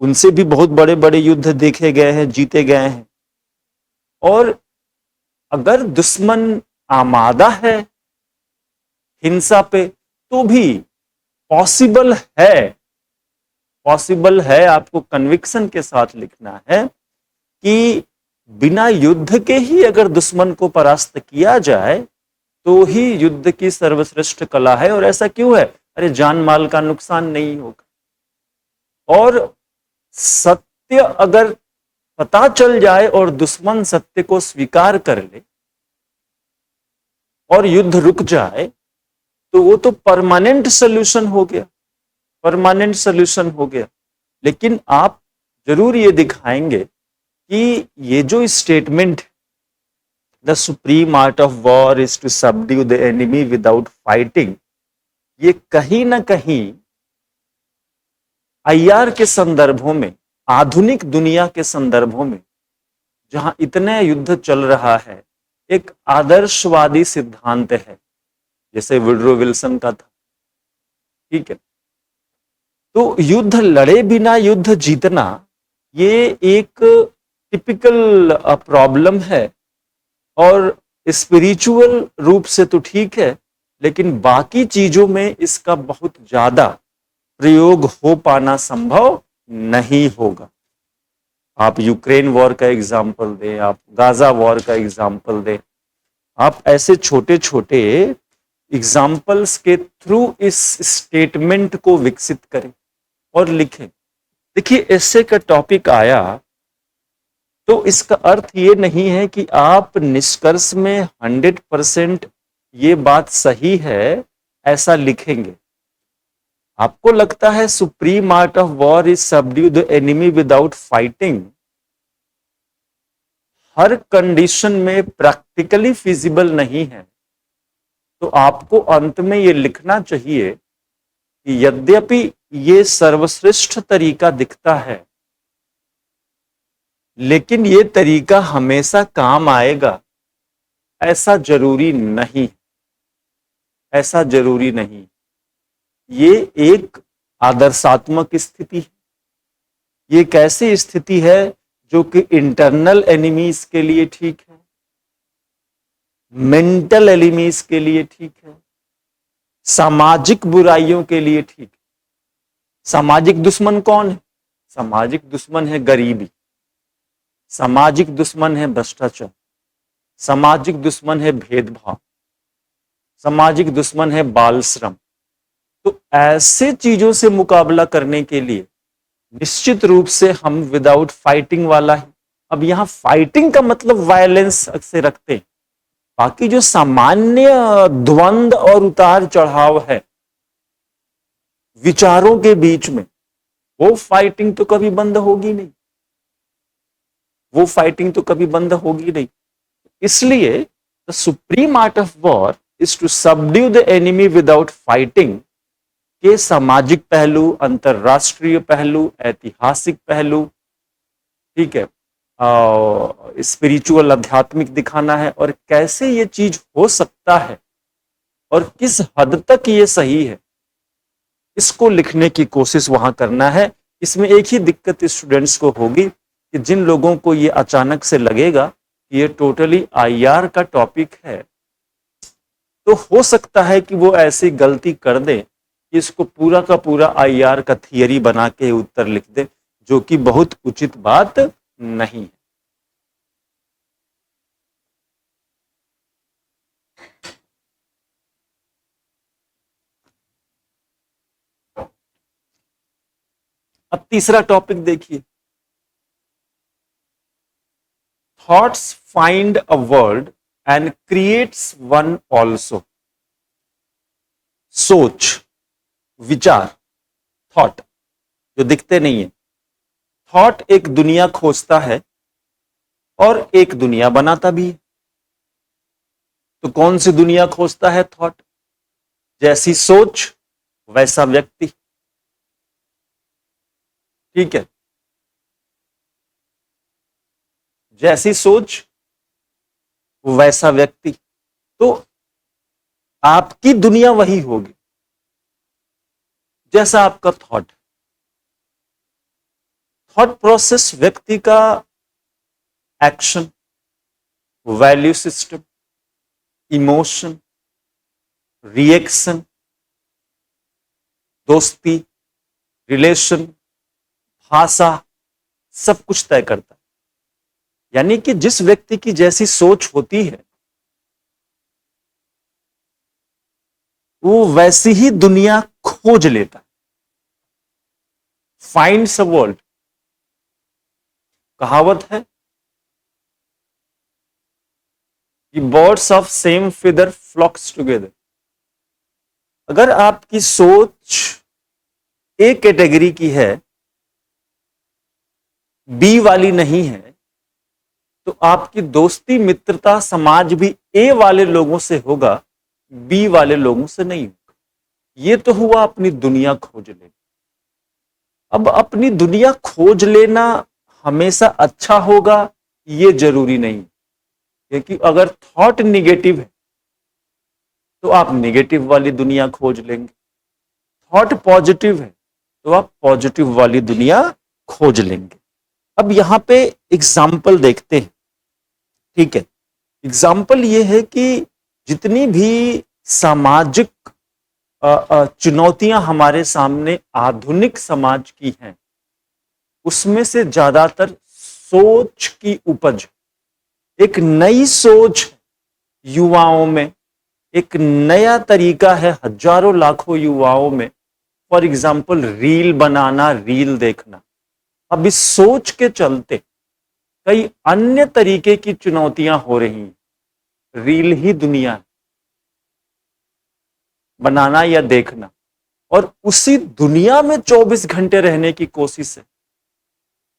उनसे भी बहुत बड़े बड़े युद्ध देखे गए हैं, जीते गए हैं। और अगर दुश्मन आमादा है हिंसा पे तो भी पॉसिबल है, आपको कन्विक्शन के साथ लिखना है कि बिना युद्ध के ही अगर दुश्मन को परास्त किया जाए तो ही युद्ध की सर्वश्रेष्ठ कला है। और ऐसा क्यों है? अरे जान माल का नुकसान नहीं होगा। और सत्य अगर पता चल जाए और दुश्मन सत्य को स्वीकार कर ले और युद्ध रुक जाए तो वो तो परमानेंट सोल्यूशन हो गया। लेकिन आप जरूर ये दिखाएंगे कि ये जो statement, the supreme art of war is to subdue the enemy without fighting, ये कहीं ना कहीं आईआर के संदर्भों में, आधुनिक दुनिया के संदर्भों में, जहां इतने युद्ध चल रहा है, एक आदर्शवादी सिद्धांत है, जैसे वुडरो विल्सन का था। ठीक है, तो युद्ध लड़े बिना युद्ध जीतना ये एक टिपिकल प्रॉब्लम है। और स्पिरिचुअल रूप से तो ठीक है, लेकिन बाकी चीजों में इसका बहुत ज्यादा प्रयोग हो पाना संभव नहीं होगा। आप यूक्रेन वॉर का एग्जाम्पल दें, आप गाजा वॉर का एग्जाम्पल दें, आप ऐसे छोटे छोटे एग्जाम्पल्स के थ्रू इस स्टेटमेंट को विकसित करें और लिखें। देखिए, ऐसे का टॉपिक आया तो इसका अर्थ ये नहीं है कि आप निष्कर्ष में 100% ये बात सही है ऐसा लिखेंगे। आपको लगता है supreme art of war is subdue the enemy without fighting, her condition में प्रैक्टिकली फिजिबल नहीं है, तो आपको अंत में ये लिखना चाहिए कि यद्यपि ये सर्वश्रेष्ठ तरीका दिखता है, लेकिन ये तरीका हमेशा काम आएगा ऐसा जरूरी नहीं। ये एक आदर्शात्मक स्थिति है। ये कैसी स्थिति है जो कि इंटरनल एनिमीज के लिए ठीक है, मेंटल एनिमीज के लिए ठीक है, सामाजिक बुराइयों के लिए ठीक है। सामाजिक दुश्मन कौन है? सामाजिक दुश्मन है गरीबी, सामाजिक दुश्मन है भ्रष्टाचार, सामाजिक दुश्मन है भेदभाव, सामाजिक दुश्मन है बाल श्रम। तो ऐसे चीजों से मुकाबला करने के लिए निश्चित रूप से हम विदाउट फाइटिंग वाला है। अब यहां फाइटिंग का मतलब वायलेंस से रखते हैं, बाकी जो सामान्य द्वंद और उतार चढ़ाव है विचारों के बीच में, वो फाइटिंग तो कभी बंद होगी नहीं, वो फाइटिंग तो कभी बंद होगी नहीं। इसलिए the supreme art of war is to subdue the enemy without fighting के सामाजिक पहलू, अंतरराष्ट्रीय पहलू, ऐतिहासिक पहलू, ठीक है, स्पिरिचुअल आध्यात्मिक दिखाना है, और कैसे ये चीज हो सकता है और किस हद तक ये सही है, इसको लिखने की कोशिश वहां करना है। इसमें एक ही दिक्कत स्टूडेंट्स को होगी कि जिन लोगों को ये अचानक से लगेगा कि ये टोटली आईआर का टॉपिक है, तो हो सकता है कि वो ऐसी गलती कर दें कि इसको पूरा का पूरा आईआर का थियरी बना के उत्तर लिख दे, जो कि बहुत उचित बात नहीं है। अब तीसरा टॉपिक देखिए, thoughts find a world and creates one also. सोच, विचार, थॉट जो दिखते नहीं है, थॉट एक दुनिया खोजता है और एक दुनिया बनाता भी है। तो कौन सी दुनिया खोजता है? थॉट। जैसी सोच वैसा व्यक्ति, ठीक है, जैसी सोच वैसा व्यक्ति। तो आपकी दुनिया वही होगी जैसा आपका थॉट। थॉट प्रोसेस व्यक्ति का action, value system, emotion, reaction, दोस्ती, रिलेशन, भाषा, सब कुछ तय करता है। यानी कि जिस व्यक्ति की जैसी सोच होती है वो वैसी ही दुनिया खोज लेता है। फाइंड्स अ वर्ल्ड, कहावत है कि birds of same feather flocks together. अगर आपकी सोच ए कैटेगरी की है, बी वाली नहीं है, तो आपकी दोस्ती, मित्रता, समाज भी ए वाले लोगों से होगा, बी वाले लोगों से नहीं होगा। ये तो हुआ अपनी दुनिया खोज लेना। अब अपनी दुनिया खोज लेना हमेशा अच्छा होगा ये जरूरी नहीं, क्योंकि अगर थॉट निगेटिव है तो आप निगेटिव वाली दुनिया खोज लेंगे, थॉट पॉजिटिव है तो आप पॉजिटिव वाली दुनिया खोज लेंगे। अब यहां पे एग्जाम्पल देखते हैं, ठीक है। एग्जाम्पल ये है कि जितनी भी सामाजिक चुनौतियां हमारे सामने आधुनिक समाज की हैं, उसमें से ज्यादातर सोच की उपज, एक नई सोच युवाओं में, एक नया तरीका है हजारों लाखों युवाओं में। For example reel banana, reel देखना। अब इस सोच के चलते कई अन्य तरीके की चुनौतियां हो रही हैं। रील ही दुनिया है, बनाना या देखना, और उसी दुनिया में 24 घंटे रहने की कोशिश है।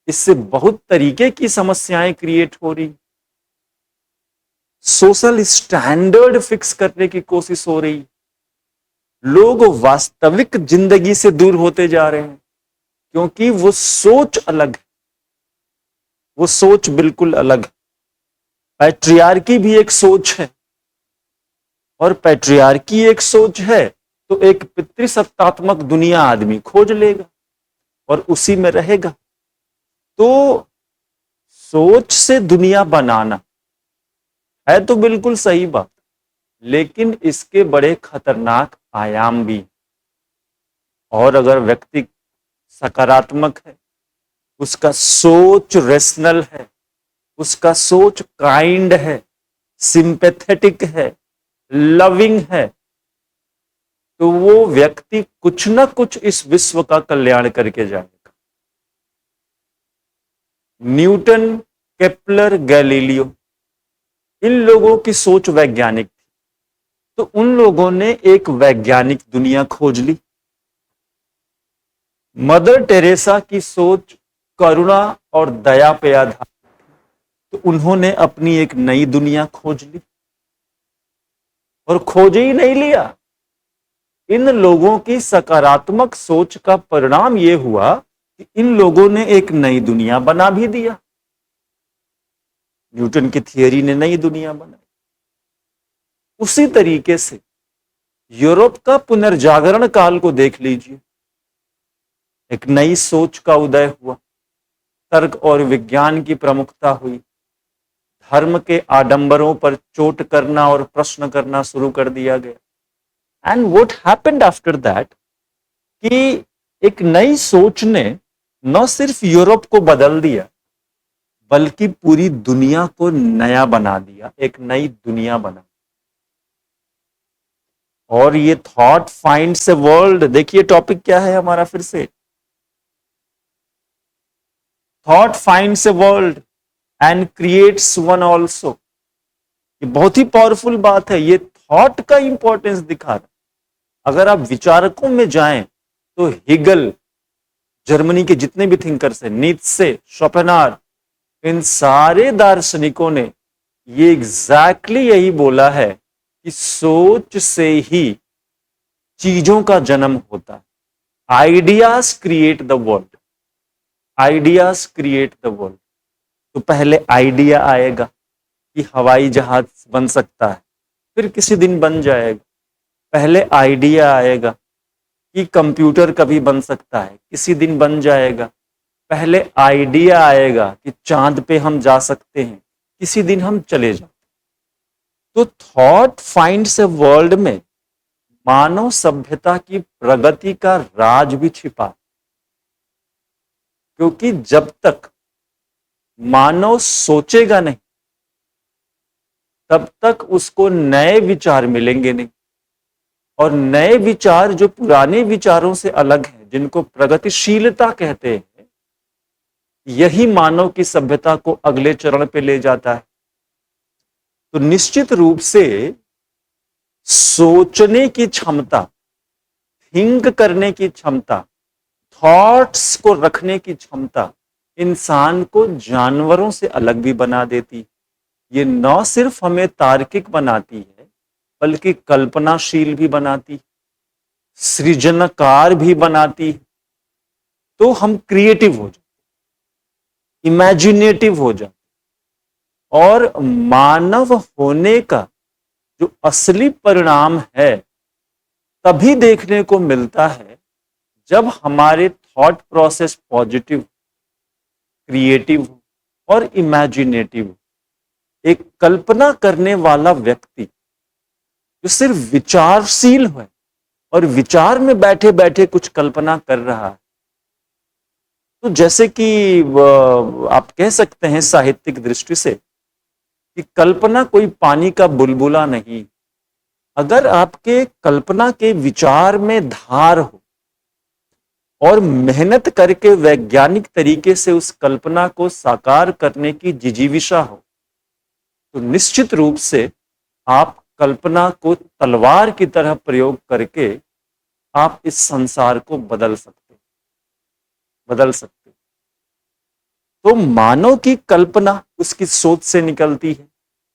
इससे बहुत तरीके की समस्याएं क्रिएट हो रही, सोशल स्टैंडर्ड फिक्स करने की कोशिश हो रही, लोग वास्तविक जिंदगी से दूर होते जा रहे हैं क्योंकि वो सोच अलग है, वो सोच बिल्कुल अलग है। पैट्रियार्की भी एक सोच है, और पैट्रियार्की एक सोच है तो एक पितृसत्तात्मक दुनिया आदमी खोज लेगा और उसी में रहेगा। तो सोच से दुनिया बनाना है तो बिल्कुल सही बात, लेकिन इसके बड़े खतरनाक आयाम भी। और अगर व्यक्ति सकारात्मक है, उसका सोच रेशनल है, उसका सोच काइंड है, सिंपैथेटिक है, लविंग है, तो वो व्यक्ति कुछ ना कुछ इस विश्व का कल्याण करके जाएगा। न्यूटन, केपलर, गैलीलियो, इन लोगों की सोच वैज्ञानिक थी, तो उन लोगों ने एक वैज्ञानिक दुनिया खोज ली। मदर टेरेसा की सोच करुणा और दया पे आधारित, तो उन्होंने अपनी एक नई दुनिया खोज ली। और खोज ही नहीं लिया, इन लोगों की सकारात्मक सोच का परिणाम यह हुआ कि इन लोगों ने एक नई दुनिया बना भी दिया। न्यूटन की थियरी ने नई दुनिया बनाई। उसी तरीके से यूरोप का पुनर्जागरण काल को देख लीजिए, एक नई सोच का उदय हुआ, तर्क और विज्ञान की प्रमुखता हुई, धर्म के आडंबरों पर चोट करना और प्रश्न करना शुरू कर दिया गया। And what happened after that कि एक नई सोच ने न सिर्फ यूरोप को बदल दिया, बल्कि पूरी दुनिया को नया बना दिया, एक नई दुनिया बना। और ये थॉट फाइंड्स ए वर्ल्ड, देखिए टॉपिक क्या है हमारा फिर से, thought finds a world and creates one also. ये बहुत ही पावरफुल बात है, ये थॉट का इंपॉर्टेंस दिखा रहा। अगर आप विचारकों में जाएं तो हिगल, जर्मनी के जितने भी थिंकर्स हैं, नीत्शे, शोपेनहावर, इन सारे दार्शनिकों ने ये एग्जैक्टली यही बोला है कि सोच से ही चीजों का जन्म होता है। Ideas create the world, ideas create the world. तो पहले आइडिया आएगा कि हवाई जहाज बन सकता है, फिर किसी दिन बन जाएगा। पहले आइडिया आएगा कि कंप्यूटर कभी बन सकता है, किसी दिन बन जाएगा। पहले आइडिया आएगा कि चांद पे हम जा सकते हैं, किसी दिन हम चले जाते। तो थॉट फाइंड्स ए वर्ल्ड में मानव सभ्यता की प्रगति का राज भी छिपा, क्योंकि जब तक मानव सोचेगा नहीं, तब तक उसको नए विचार मिलेंगे नहीं। और नए विचार जो पुराने विचारों से अलग हैं, जिनको प्रगतिशीलता कहते हैं, यही मानव की सभ्यता को अगले चरण पे ले जाता है। तो निश्चित रूप से सोचने की क्षमता, थिंक करने की क्षमता, थॉट्स को रखने की क्षमता इंसान को जानवरों से अलग भी बना देती। ये न सिर्फ हमें तार्किक बनाती है, बल्कि कल्पनाशील भी बनाती, सृजनकार भी बनाती। तो हम क्रिएटिव हो जाते, इमेजिनेटिव हो जाते, और मानव होने का जो असली परिणाम है तभी देखने को मिलता है जब हमारे थॉट प्रोसेस पॉजिटिव, क्रिएटिव और इमेजिनेटिव। एक कल्पना करने वाला व्यक्ति जो सिर्फ विचारशील है और विचार में बैठे बैठे कुछ कल्पना कर रहा है, तो जैसे कि आप कह सकते हैं साहित्यिक दृष्टि से कि कल्पना कोई पानी का बुलबुला नहीं। अगर आपके कल्पना के विचार में धार हो और मेहनत करके वैज्ञानिक तरीके से उस कल्पना को साकार करने की जिजीविषा हो, तो निश्चित रूप से आप कल्पना को तलवार की तरह प्रयोग करके आप इस संसार को बदल सकते, बदल सकते। तो मानव की कल्पना उसकी सोच से निकलती है,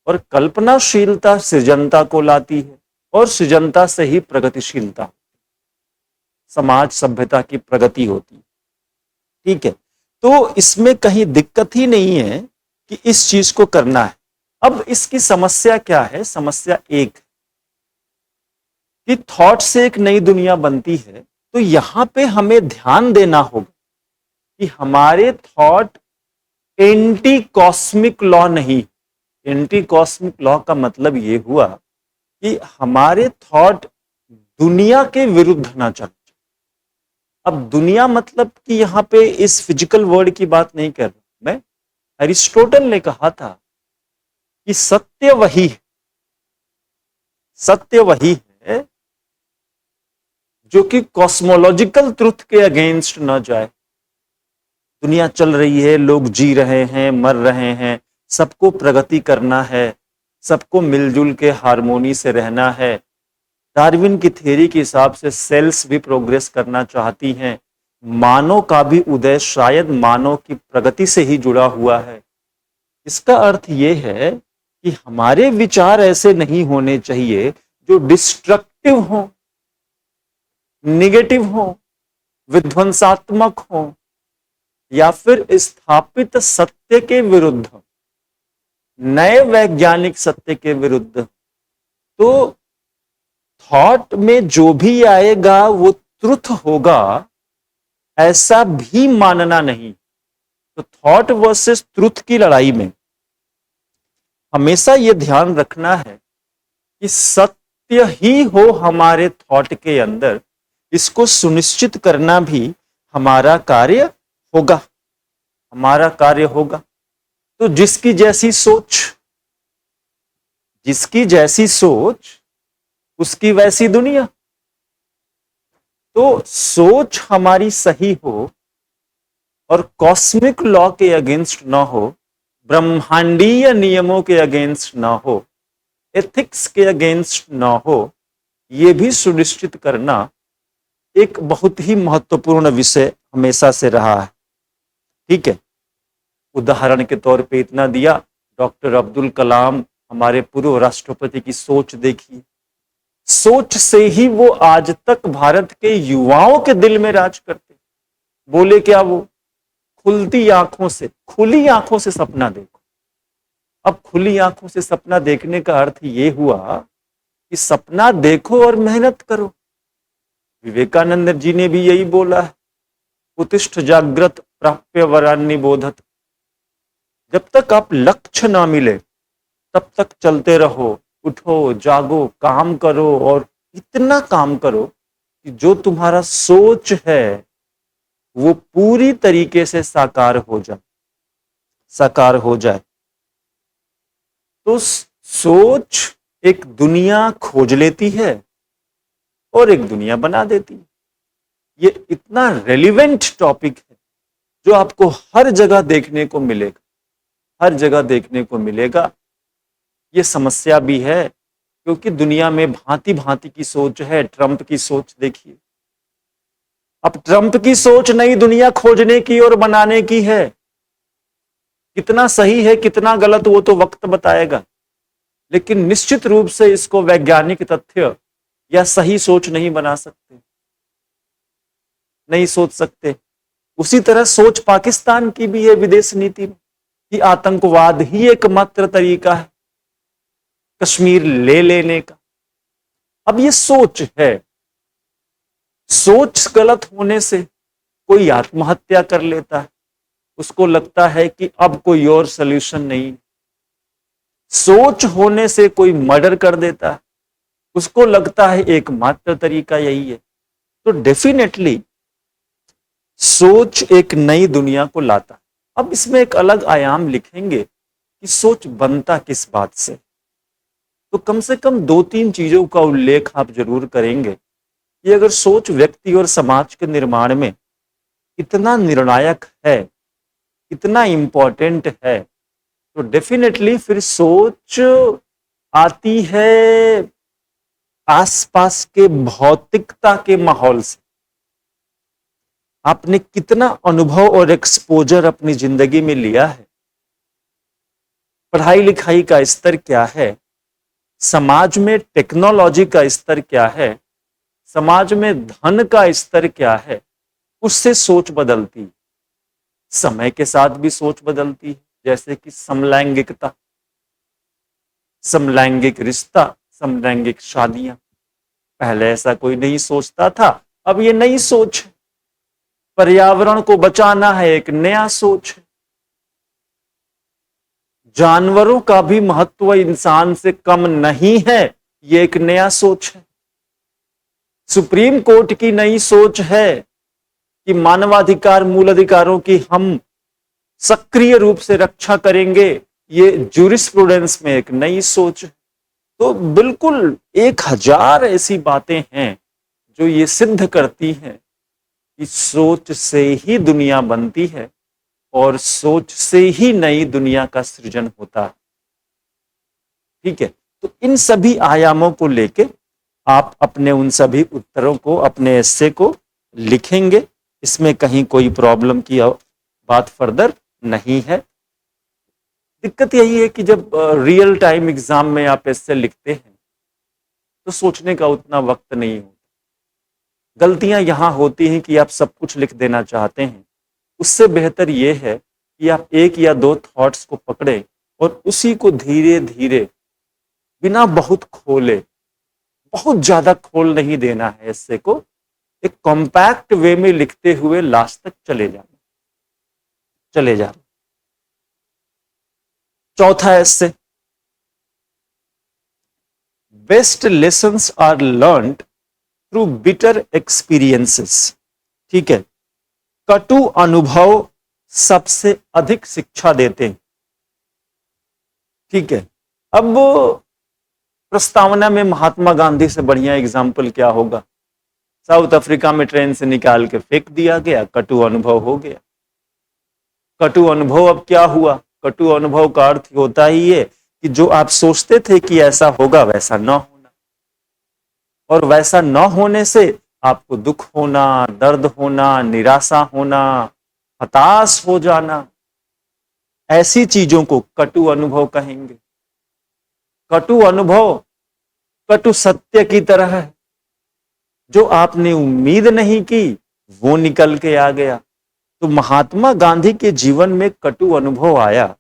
और कल्पनाशीलता सृजनता को लाती है, और सृजनता से ही प्रगतिशीलता, समाज सभ्यता की प्रगति होती है। ठीक है, तो इसमें कहीं दिक्कत ही नहीं है कि इस चीज को करना है। अब इसकी समस्या क्या है? समस्या एक कि थॉट से एक नई दुनिया बनती है, तो यहां पे हमें ध्यान देना होगा कि हमारे थॉट एंटी कॉस्मिक लॉ नहीं। एंटी कॉस्मिक लॉ का मतलब यह हुआ कि हमारे थॉट दुनिया के विरुद्ध ना चले। अब दुनिया मतलब कि यहां पे इस फिजिकल वर्ल्ड की बात नहीं कर रहा मैं, एरिस्टोटल ने कहा था कि सत्य वही है, सत्य वही है जो कि कॉस्मोलॉजिकल ट्रुथ के अगेंस्ट न जाए। दुनिया चल रही है, लोग जी रहे हैं, मर रहे हैं, सबको प्रगति करना है, सबको मिलजुल के हारमोनी से रहना है। डार्विन की थ्योरी के हिसाब से सेल्स भी प्रोग्रेस करना चाहती हैं। मानव का भी उदय शायद मानव की प्रगति से ही जुड़ा हुआ है। इसका अर्थ यह है कि हमारे विचार ऐसे नहीं होने चाहिए जो डिस्ट्रक्टिव हो, निगेटिव हो, विध्वंसात्मक हो, या फिर स्थापित सत्य के विरुद्ध, नए वैज्ञानिक सत्य के विरुद्ध। तो थॉट में जो भी आएगा वो ट्रुथ होगा, ऐसा भी मानना नहीं। तो थॉट वर्सेस ट्रुथ की लड़ाई में हमेशा यह ध्यान रखना है कि सत्य ही हो हमारे थॉट के अंदर, इसको सुनिश्चित करना भी हमारा कार्य होगा, हमारा कार्य होगा। तो जिसकी जैसी सोच, जिसकी जैसी सोच उसकी वैसी दुनिया। तो सोच हमारी सही हो और कॉस्मिक लॉ के अगेंस्ट ना हो, ब्रह्मांडीय नियमों के अगेंस्ट ना हो, एथिक्स के अगेंस्ट ना हो, यह भी सुनिश्चित करना एक बहुत ही महत्वपूर्ण विषय हमेशा से रहा है। ठीक है, उदाहरण के तौर पे इतना दिया, डॉक्टर अब्दुल कलाम हमारे पूर्व राष्ट्रपति की सोच देखिए, सोच से ही वो आज तक भारत के युवाओं के दिल में राज करते। बोले क्या वो, खुलती आंखों से, खुली आंखों से सपना देखो। अब खुली आंखों से सपना देखने का अर्थ ये हुआ कि सपना देखो और मेहनत करो। विवेकानंद जी ने भी यही बोला है, उत्तिष्ठ जागृत प्राप्य वरान्नि बोधत। जब तक आप लक्ष्य ना मिले तब तक चलते रहो, उठो, जागो, काम करो, और इतना काम करो कि जो तुम्हारा सोच है वो पूरी तरीके से साकार हो जाए, साकार हो जाए। तो सोच एक दुनिया खोज लेती है और एक दुनिया बना देती है। ये इतना रेलिवेंट टॉपिक है जो आपको हर जगह देखने को मिलेगा, हर जगह देखने को मिलेगा। ये समस्या भी है क्योंकि दुनिया में भांति भांति की सोच है। ट्रंप की सोच देखिए, अब ट्रंप की सोच नई दुनिया खोजने की और बनाने की है। कितना सही है कितना गलत वो तो वक्त बताएगा, लेकिन निश्चित रूप से इसको वैज्ञानिक तथ्य या सही सोच नहीं बना सकते, नहीं सोच सकते। उसी तरह सोच पाकिस्तान की भी है विदेश नीति में कि आतंकवाद ही एकमात्र तरीका है कश्मीर ले लेने का। अब ये सोच है, सोच गलत होने से कोई आत्महत्या कर लेता है, उसको लगता है कि अब कोई और सॉल्यूशन नहीं। सोच होने से कोई मर्डर कर देता है, उसको लगता है एकमात्र तरीका यही है। तो डेफिनेटली सोच एक नई दुनिया को लाता है। अब इसमें एक अलग आयाम लिखेंगे कि सोच बनता किस बात से, तो कम से कम दो तीन चीजों का उल्लेख आप जरूर करेंगे कि अगर सोच व्यक्ति और समाज के निर्माण में इतना निर्णायक है, इतना इंपॉर्टेंट है, तो डेफिनेटली फिर सोच आती है आसपास के भौतिकता के माहौल से। आपने कितना अनुभव और एक्सपोजर अपनी जिंदगी में लिया है, पढ़ाई लिखाई का स्तर क्या है, समाज में टेक्नोलॉजी का स्तर क्या है, समाज में धन का स्तर क्या है, उससे सोच बदलती। समय के साथ भी सोच बदलती है, जैसे कि समलैंगिकता, समलैंगिक रिश्ता, समलैंगिक शादियां। पहले ऐसा कोई नहीं सोचता था, अब ये नई सोच है। पर्यावरण को बचाना है, एक नया सोच है। जानवरों का भी महत्व इंसान से कम नहीं है, ये एक नया सोच है। सुप्रीम कोर्ट की नई सोच है कि मानवाधिकार, मूल अधिकारों की हम सक्रिय रूप से रक्षा करेंगे, ये जूरिस्प्रूडेंस में एक नई सोच है। तो बिल्कुल 1000 ऐसी बातें हैं जो ये सिद्ध करती हैं कि सोच से ही दुनिया बनती है और सोच से ही नई दुनिया का सृजन होता है। ठीक है, तो इन सभी आयामों को लेके आप अपने उन सभी उत्तरों को, अपने एस्से को लिखेंगे। इसमें कहीं कोई प्रॉब्लम की बात फर्दर नहीं है। दिक्कत यही है कि जब रियल टाइम एग्जाम में आप एस्से लिखते हैं तो सोचने का उतना वक्त नहीं होता। गलतियां यहां होती हैं कि आप सब कुछ लिख देना चाहते हैं। उससे बेहतर यह है कि आप एक या दो थॉट्स को पकड़े और उसी को धीरे धीरे, बिना बहुत खोले, बहुत ज्यादा खोल नहीं देना है एस्से को, एक कॉम्पैक्ट वे में लिखते हुए लास्ट तक चले जाना। चौथा essay, best lessons are learned through bitter experiences. ठीक है, कटु अनुभव सबसे अधिक शिक्षा देते हैं। ठीक है, अब प्रस्तावना में महात्मा गांधी से बढ़िया एग्जाम्पल क्या होगा? साउथ अफ्रीका में ट्रेन से निकाल के फेंक दिया गया, कटु अनुभव हो गया। कटु अनुभव अब क्या हुआ? कटु अनुभव का अर्थ होता ही है कि जो आप सोचते थे कि ऐसा होगा वैसा न होना, और वैसा न होने से आपको दुख होना, दर्द होना, निराशा होना, हताश हो जाना, ऐसी चीजों को कटु अनुभव कहेंगे। कटु अनुभव कटु सत्य की तरह है, जो आपने उम्मीद नहीं की वो निकल के आ गया। तो महात्मा गांधी के जीवन में कटु अनुभव आया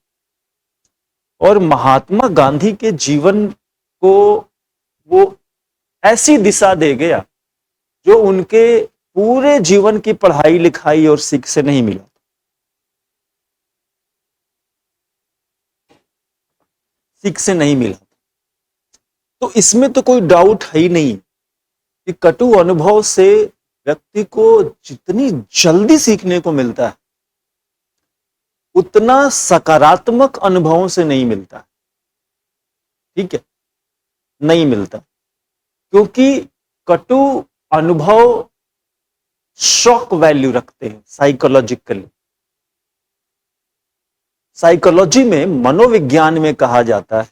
और महात्मा गांधी के जीवन को वो ऐसी दिशा दे गया जो उनके पूरे जीवन की पढ़ाई लिखाई और सीख से नहीं मिला। सीख से नहीं मिला। तो इसमें तो कोई डाउट है ही नहीं कि कटु अनुभव से व्यक्ति को जितनी जल्दी सीखने को मिलता है उतना सकारात्मक अनुभवों से नहीं मिलता। ठीक है, नहीं मिलता, क्योंकि कटु अनुभव शॉक वैल्यू रखते हैं साइकोलॉजिकली। साइकोलॉजी में, मनोविज्ञान में कहा जाता है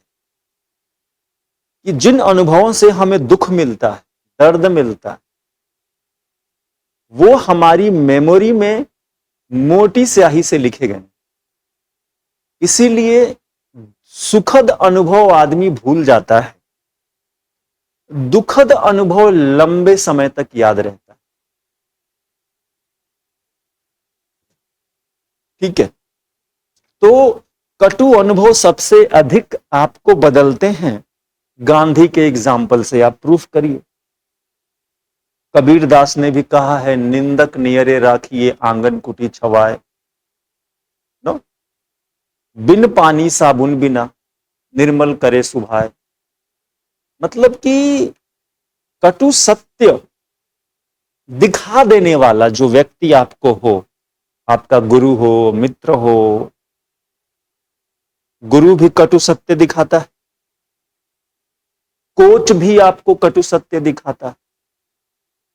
कि जिन अनुभवों से हमें दुख मिलता है, दर्द मिलता है, वो हमारी मेमोरी में मोटी स्याही से लिखे गए। इसीलिए सुखद अनुभव आदमी भूल जाता है, दुखद अनुभव लंबे समय तक याद रहता है। ठीक है, तो कटु अनुभव सबसे अधिक आपको बदलते हैं। गांधी के एग्जाम्पल से आप प्रूफ करिए। कबीर दास ने भी कहा है, निंदक नियरे राखिए आंगन कुटी छवाए, नो, बिन पानी साबुन बिना निर्मल करे सुभाए। मतलब कि कटु सत्य दिखा देने वाला जो व्यक्ति आपको हो, आपका गुरु हो, मित्र हो, गुरु भी कटु सत्य दिखाता है, कोच भी आपको कटु सत्य दिखाता है।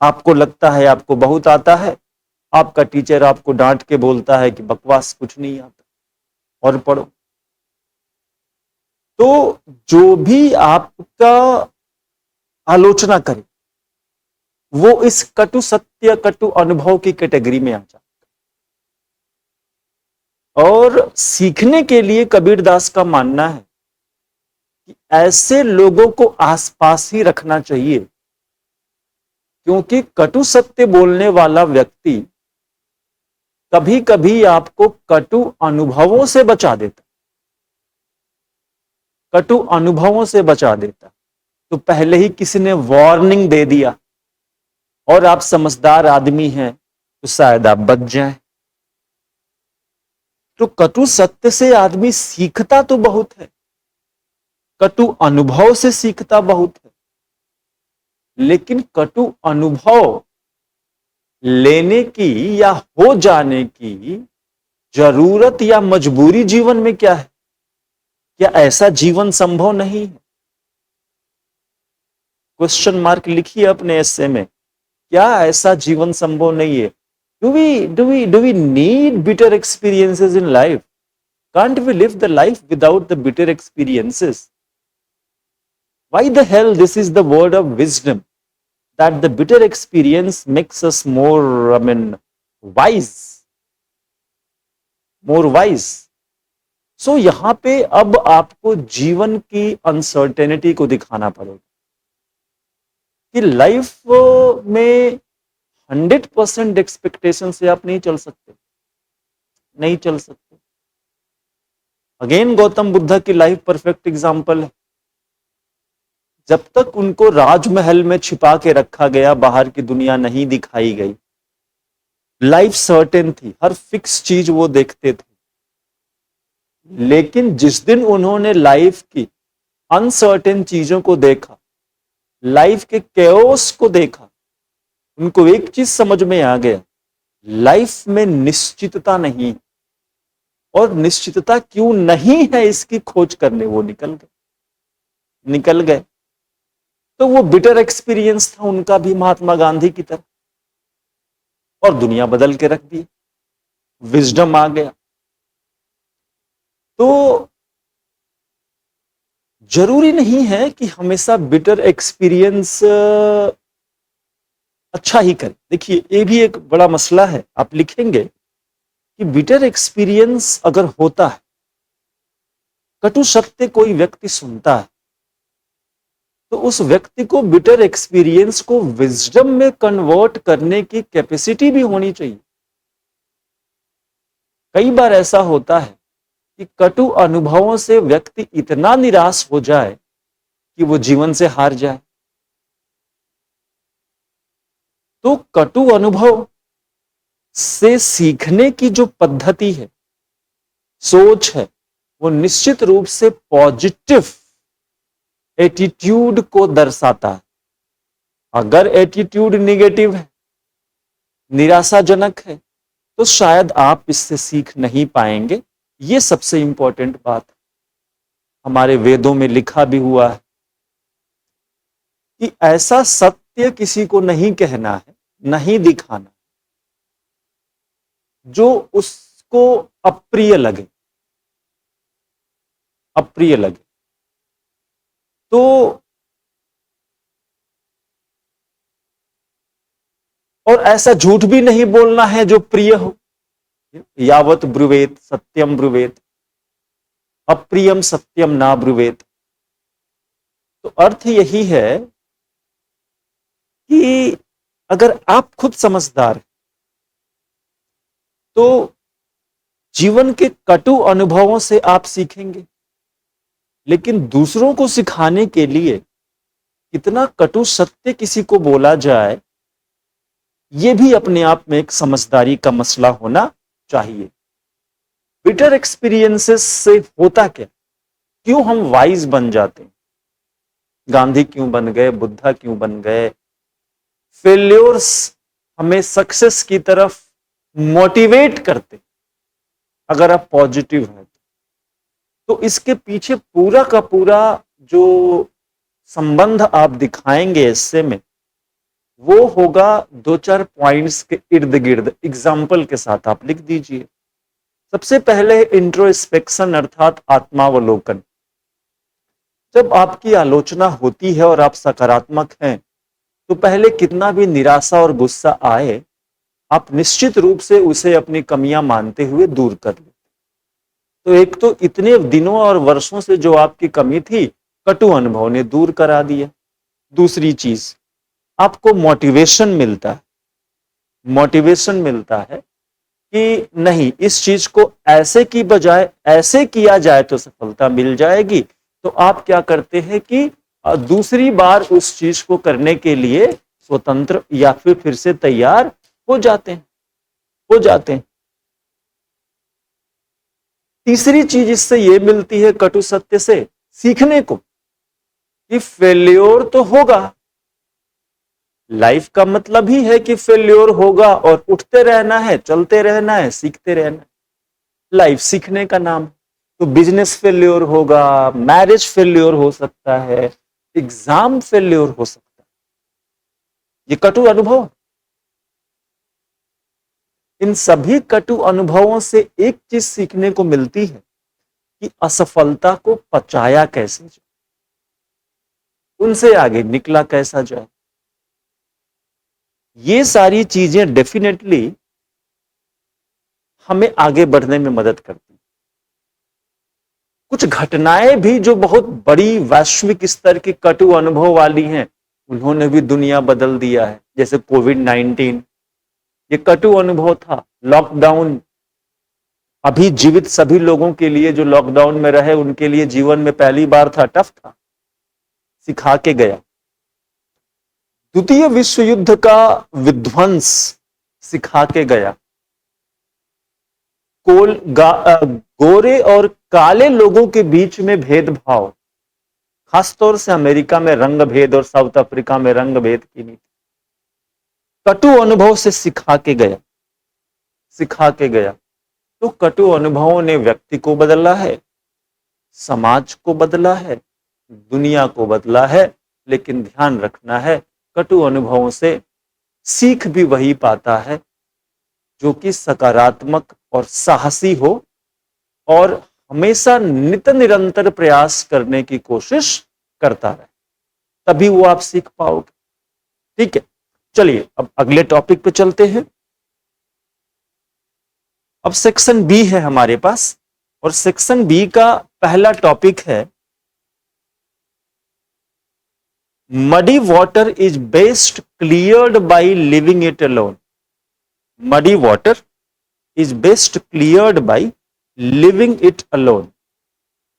आपको लगता है आपको बहुत आता है, आपका टीचर आपको डांट के बोलता है कि बकवास, कुछ नहीं आता और पढ़ो। तो जो भी आपका आलोचना करे वो इस कटु सत्य, कटु अनुभव की कैटेगरी में आ जाता है। और सीखने के लिए कबीरदास का मानना है कि ऐसे लोगों को आसपास ही रखना चाहिए, क्योंकि कटु सत्य बोलने वाला व्यक्ति कभी कभी आपको कटु अनुभवों से बचा देता, कटु अनुभवों से बचा देता। तो पहले ही किसी ने वार्निंग दे दिया और आप समझदार आदमी हैं तो शायद आप बच जाएं। तो कटु सत्य से आदमी सीखता तो बहुत है, कटु अनुभव से सीखता बहुत है, लेकिन कटु अनुभव लेने की या हो जाने की जरूरत या मजबूरी जीवन में क्या है? क्या ऐसा जीवन संभव नहीं है? क्वेश्चन मार्क लिखिए अपने एस्से में, क्या ऐसा जीवन संभव नहीं है? Do we need bitter experiences in life? Can't we live the life without the bitter experiences? Why the hell this is the word of wisdom, that the bitter experience makes us more, wise, more wise. So यहां पे अब आपको जीवन की uncertainty को दिखाना पड़ेगा कि लाइफ में 100% एक्सपेक्टेशन से आप नहीं चल सकते, नहीं चल सकते। अगेन गौतम बुद्ध की लाइफ परफेक्ट एग्जाम्पल है। जब तक उनको राजमहल में छिपा के रखा गया, बाहर की दुनिया नहीं दिखाई गई, लाइफ सर्टेन थी, हर फिक्स चीज वो देखते थे। लेकिन जिस दिन उन्होंने लाइफ की अनसर्टेन चीजों को देखा, लाइफ के केओस को देखा, उनको एक चीज समझ में आ गया, लाइफ में निश्चितता नहीं, और निश्चितता क्यों नहीं है इसकी खोज करने वो निकल गए। तो वो बिटर एक्सपीरियंस था उनका भी, महात्मा गांधी की तरह, और दुनिया बदल के रख दी, विजडम आ गया। तो जरूरी नहीं है कि हमेशा बिटर एक्सपीरियंस अच्छा ही करे। देखिए ये भी एक बड़ा मसला है। आप लिखेंगे कि बिटर एक्सपीरियंस अगर होता है, कटु सत्य कोई व्यक्ति सुनता है, तो उस व्यक्ति को बिटर एक्सपीरियंस को विजडम में कन्वर्ट करने की कैपेसिटी भी होनी चाहिए। कई बार ऐसा होता है कि कटु अनुभवों से व्यक्ति इतना निराश हो जाए कि वो जीवन से हार जाए। तो कटु अनुभव से सीखने की जो पद्धति है, सोच है, वो निश्चित रूप से पॉजिटिव एटीट्यूड को दर्शाता है। अगर एटीट्यूड निगेटिव है, निराशाजनक है, तो शायद आप इससे सीख नहीं पाएंगे। ये सबसे इंपॉर्टेंट बात है। हमारे वेदों में लिखा भी हुआ है कि ऐसा सत्य किसी को नहीं कहना है, नहीं दिखाना, जो उसको अप्रिय लगे, अप्रिय लगे। तो और ऐसा झूठ भी नहीं बोलना है जो प्रिय हो। यावत ब्रुवेत सत्यम ब्रुवेत, अप्रियम सत्यम ना ब्रुवेत। तो अर्थ यही है कि अगर आप खुद समझदार हैं, तो जीवन के कटु अनुभवों से आप सीखेंगे। लेकिन दूसरों को सिखाने के लिए कितना कटु सत्य किसी को बोला जाए, यह भी अपने आप में एक समझदारी का मसला होना चाहिए। बिटर एक्सपीरियंसेस से होता क्या, क्यों हम वाइज बन जाते हैं? गांधी क्यों बन गए, बुद्धा क्यों बन गए? फेल्योर्स हमें सक्सेस की तरफ मोटिवेट करते, अगर आप पॉजिटिव हैं तो इसके पीछे पूरा का पूरा जो संबंध आप दिखाएंगे इससे में, वो होगा 2-4 पॉइंट्स के इर्द गिर्द। एग्जाम्पल के साथ आप लिख दीजिए। सबसे पहले इंट्रोस्पेक्शन अर्थात आत्मावलोकन। जब आपकी आलोचना होती है और आप सकारात्मक हैं, तो पहले कितना भी निराशा और गुस्सा आए, आप निश्चित रूप से उसे अपनी कमियां मानते हुए दूर कर लेते। तो एक तो इतने दिनों और वर्षों से जो आपकी कमी थी, कटु अनुभव ने दूर करा दिया। दूसरी चीज, आपको मोटिवेशन मिलता है, मोटिवेशन मिलता है कि नहीं, इस चीज को ऐसे की बजाय ऐसे किया जाए तो सफलता मिल जाएगी। तो आप क्या करते हैं कि दूसरी बार उस चीज को करने के लिए स्वतंत्र या फिर से तैयार हो जाते हैं। तीसरी चीज इससे ये मिलती है कटु सत्य से सीखने को कि फेल्योर तो होगा। लाइफ का मतलब ही है कि फेल्योर होगा और उठते रहना है, चलते रहना है, सीखते रहना है। लाइफ सीखने का नाम। तो बिजनेस फेल्योर होगा, मैरिज फेल्योर हो सकता है, एग्जाम फेल्योर हो सकता है। ये कटु अनुभव। इन सभी कटु अनुभवों से एक चीज सीखने को मिलती है कि असफलता को पचाया कैसे जाए, उनसे आगे निकला कैसा जाए। ये सारी चीजें डेफिनेटली हमें आगे बढ़ने में मदद करती हैं। कुछ घटनाएं भी जो बहुत बड़ी वैश्विक स्तर की कटु अनुभव वाली हैं, उन्होंने भी दुनिया बदल दिया है। जैसे कोविड-19, ये कटु अनुभव था। लॉकडाउन, अभी जीवित सभी लोगों के लिए जो लॉकडाउन में रहे, उनके लिए जीवन में पहली बार था, टफ था, सिखा के गया। द्वितीय विश्व युद्ध का विध्वंस सिखा के गया। गोरे और काले लोगों के बीच में भेदभाव, खासतौर से अमेरिका में रंग भेद और साउथ अफ्रीका में रंग भेद की नीति, कटु अनुभव से सिखा के गया, सिखा के गया। तो कटु अनुभवों ने व्यक्ति को बदला है, समाज को बदला है, दुनिया को बदला है। लेकिन ध्यान रखना है, कटु अनुभवों से सीख भी वही पाता है जो कि सकारात्मक और साहसी हो और हमेशा नित निरंतर प्रयास करने की कोशिश करता रहे, तभी वो आप सीख पाओगे। ठीक है, चलिए अब अगले टॉपिक पे चलते हैं। अब सेक्शन बी है हमारे पास, और सेक्शन बी का पहला टॉपिक है muddy water is best cleared by living it alone. Muddy water is best cleared by living it alone.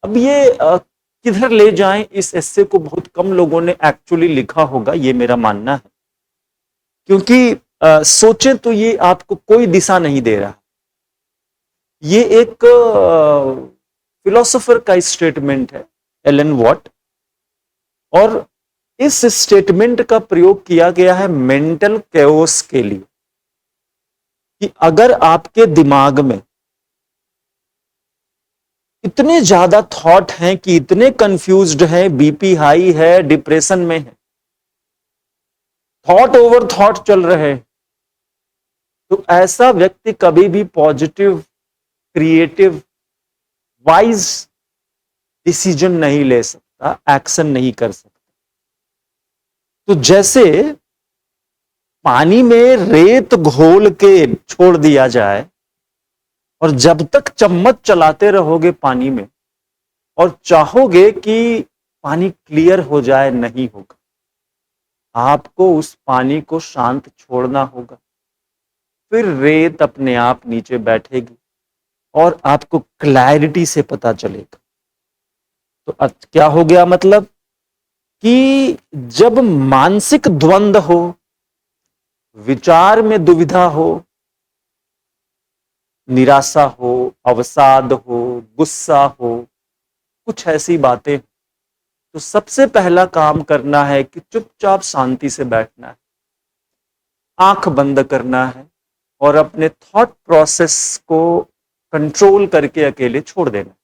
अब ये किधर ले जाएं, इस एस्से को बहुत कम लोगों ने एक्चुअली लिखा होगा, ये मेरा मानना है। क्योंकि सोचें तो ये आपको कोई दिशा नहीं दे रहा। ये एक फिलोसोफर का स्टेटमेंट है, एलन वॉट, और इस स्टेटमेंट का प्रयोग किया गया है मेंटल कैओस के लिए, कि अगर आपके दिमाग में इतने ज्यादा थॉट हैं, कि इतने कंफ्यूज्ड हैं, बीपी हाई है, डिप्रेशन में है, थॉट ओवर थॉट चल रहे हैं, तो ऐसा व्यक्ति कभी भी पॉजिटिव, क्रिएटिव, वाइज डिसीजन नहीं ले सकता, एक्शन नहीं कर सकता। तो जैसे पानी में रेत घोल के छोड़ दिया जाए और जब तक चम्मच चलाते रहोगे पानी में और चाहोगे कि पानी क्लियर हो जाए, नहीं होगा। आपको उस पानी को शांत छोड़ना होगा, फिर रेत अपने आप नीचे बैठेगी और आपको क्लैरिटी से पता चलेगा। तो क्या हो गया, मतलब कि जब मानसिक द्वंद्व हो, विचार में दुविधा हो, निराशा हो, अवसाद हो, गुस्सा हो, कुछ ऐसी बातें, तो सबसे पहला काम करना है कि चुपचाप शांति से बैठना है, आंख बंद करना है और अपने थॉट प्रोसेस को कंट्रोल करके अकेले छोड़ देना।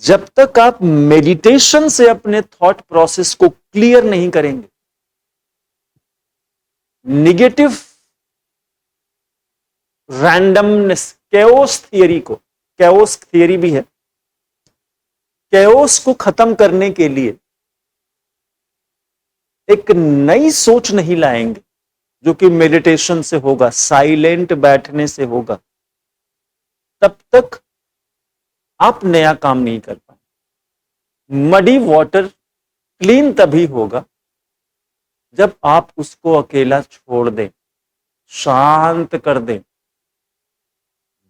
जब तक आप मेडिटेशन से अपने थॉट प्रोसेस को क्लियर नहीं करेंगे, निगेटिव रैंडमनेस, कैओस थियरी को, कैओस थियरी भी है, कैओस को खत्म करने के लिए एक नई सोच नहीं लाएंगे, जो कि मेडिटेशन से होगा, साइलेंट बैठने से होगा, तब तक आप नया काम नहीं कर पाए। मडी वाटर क्लीन तभी होगा जब आप उसको अकेला छोड़ दें, शांत कर दें।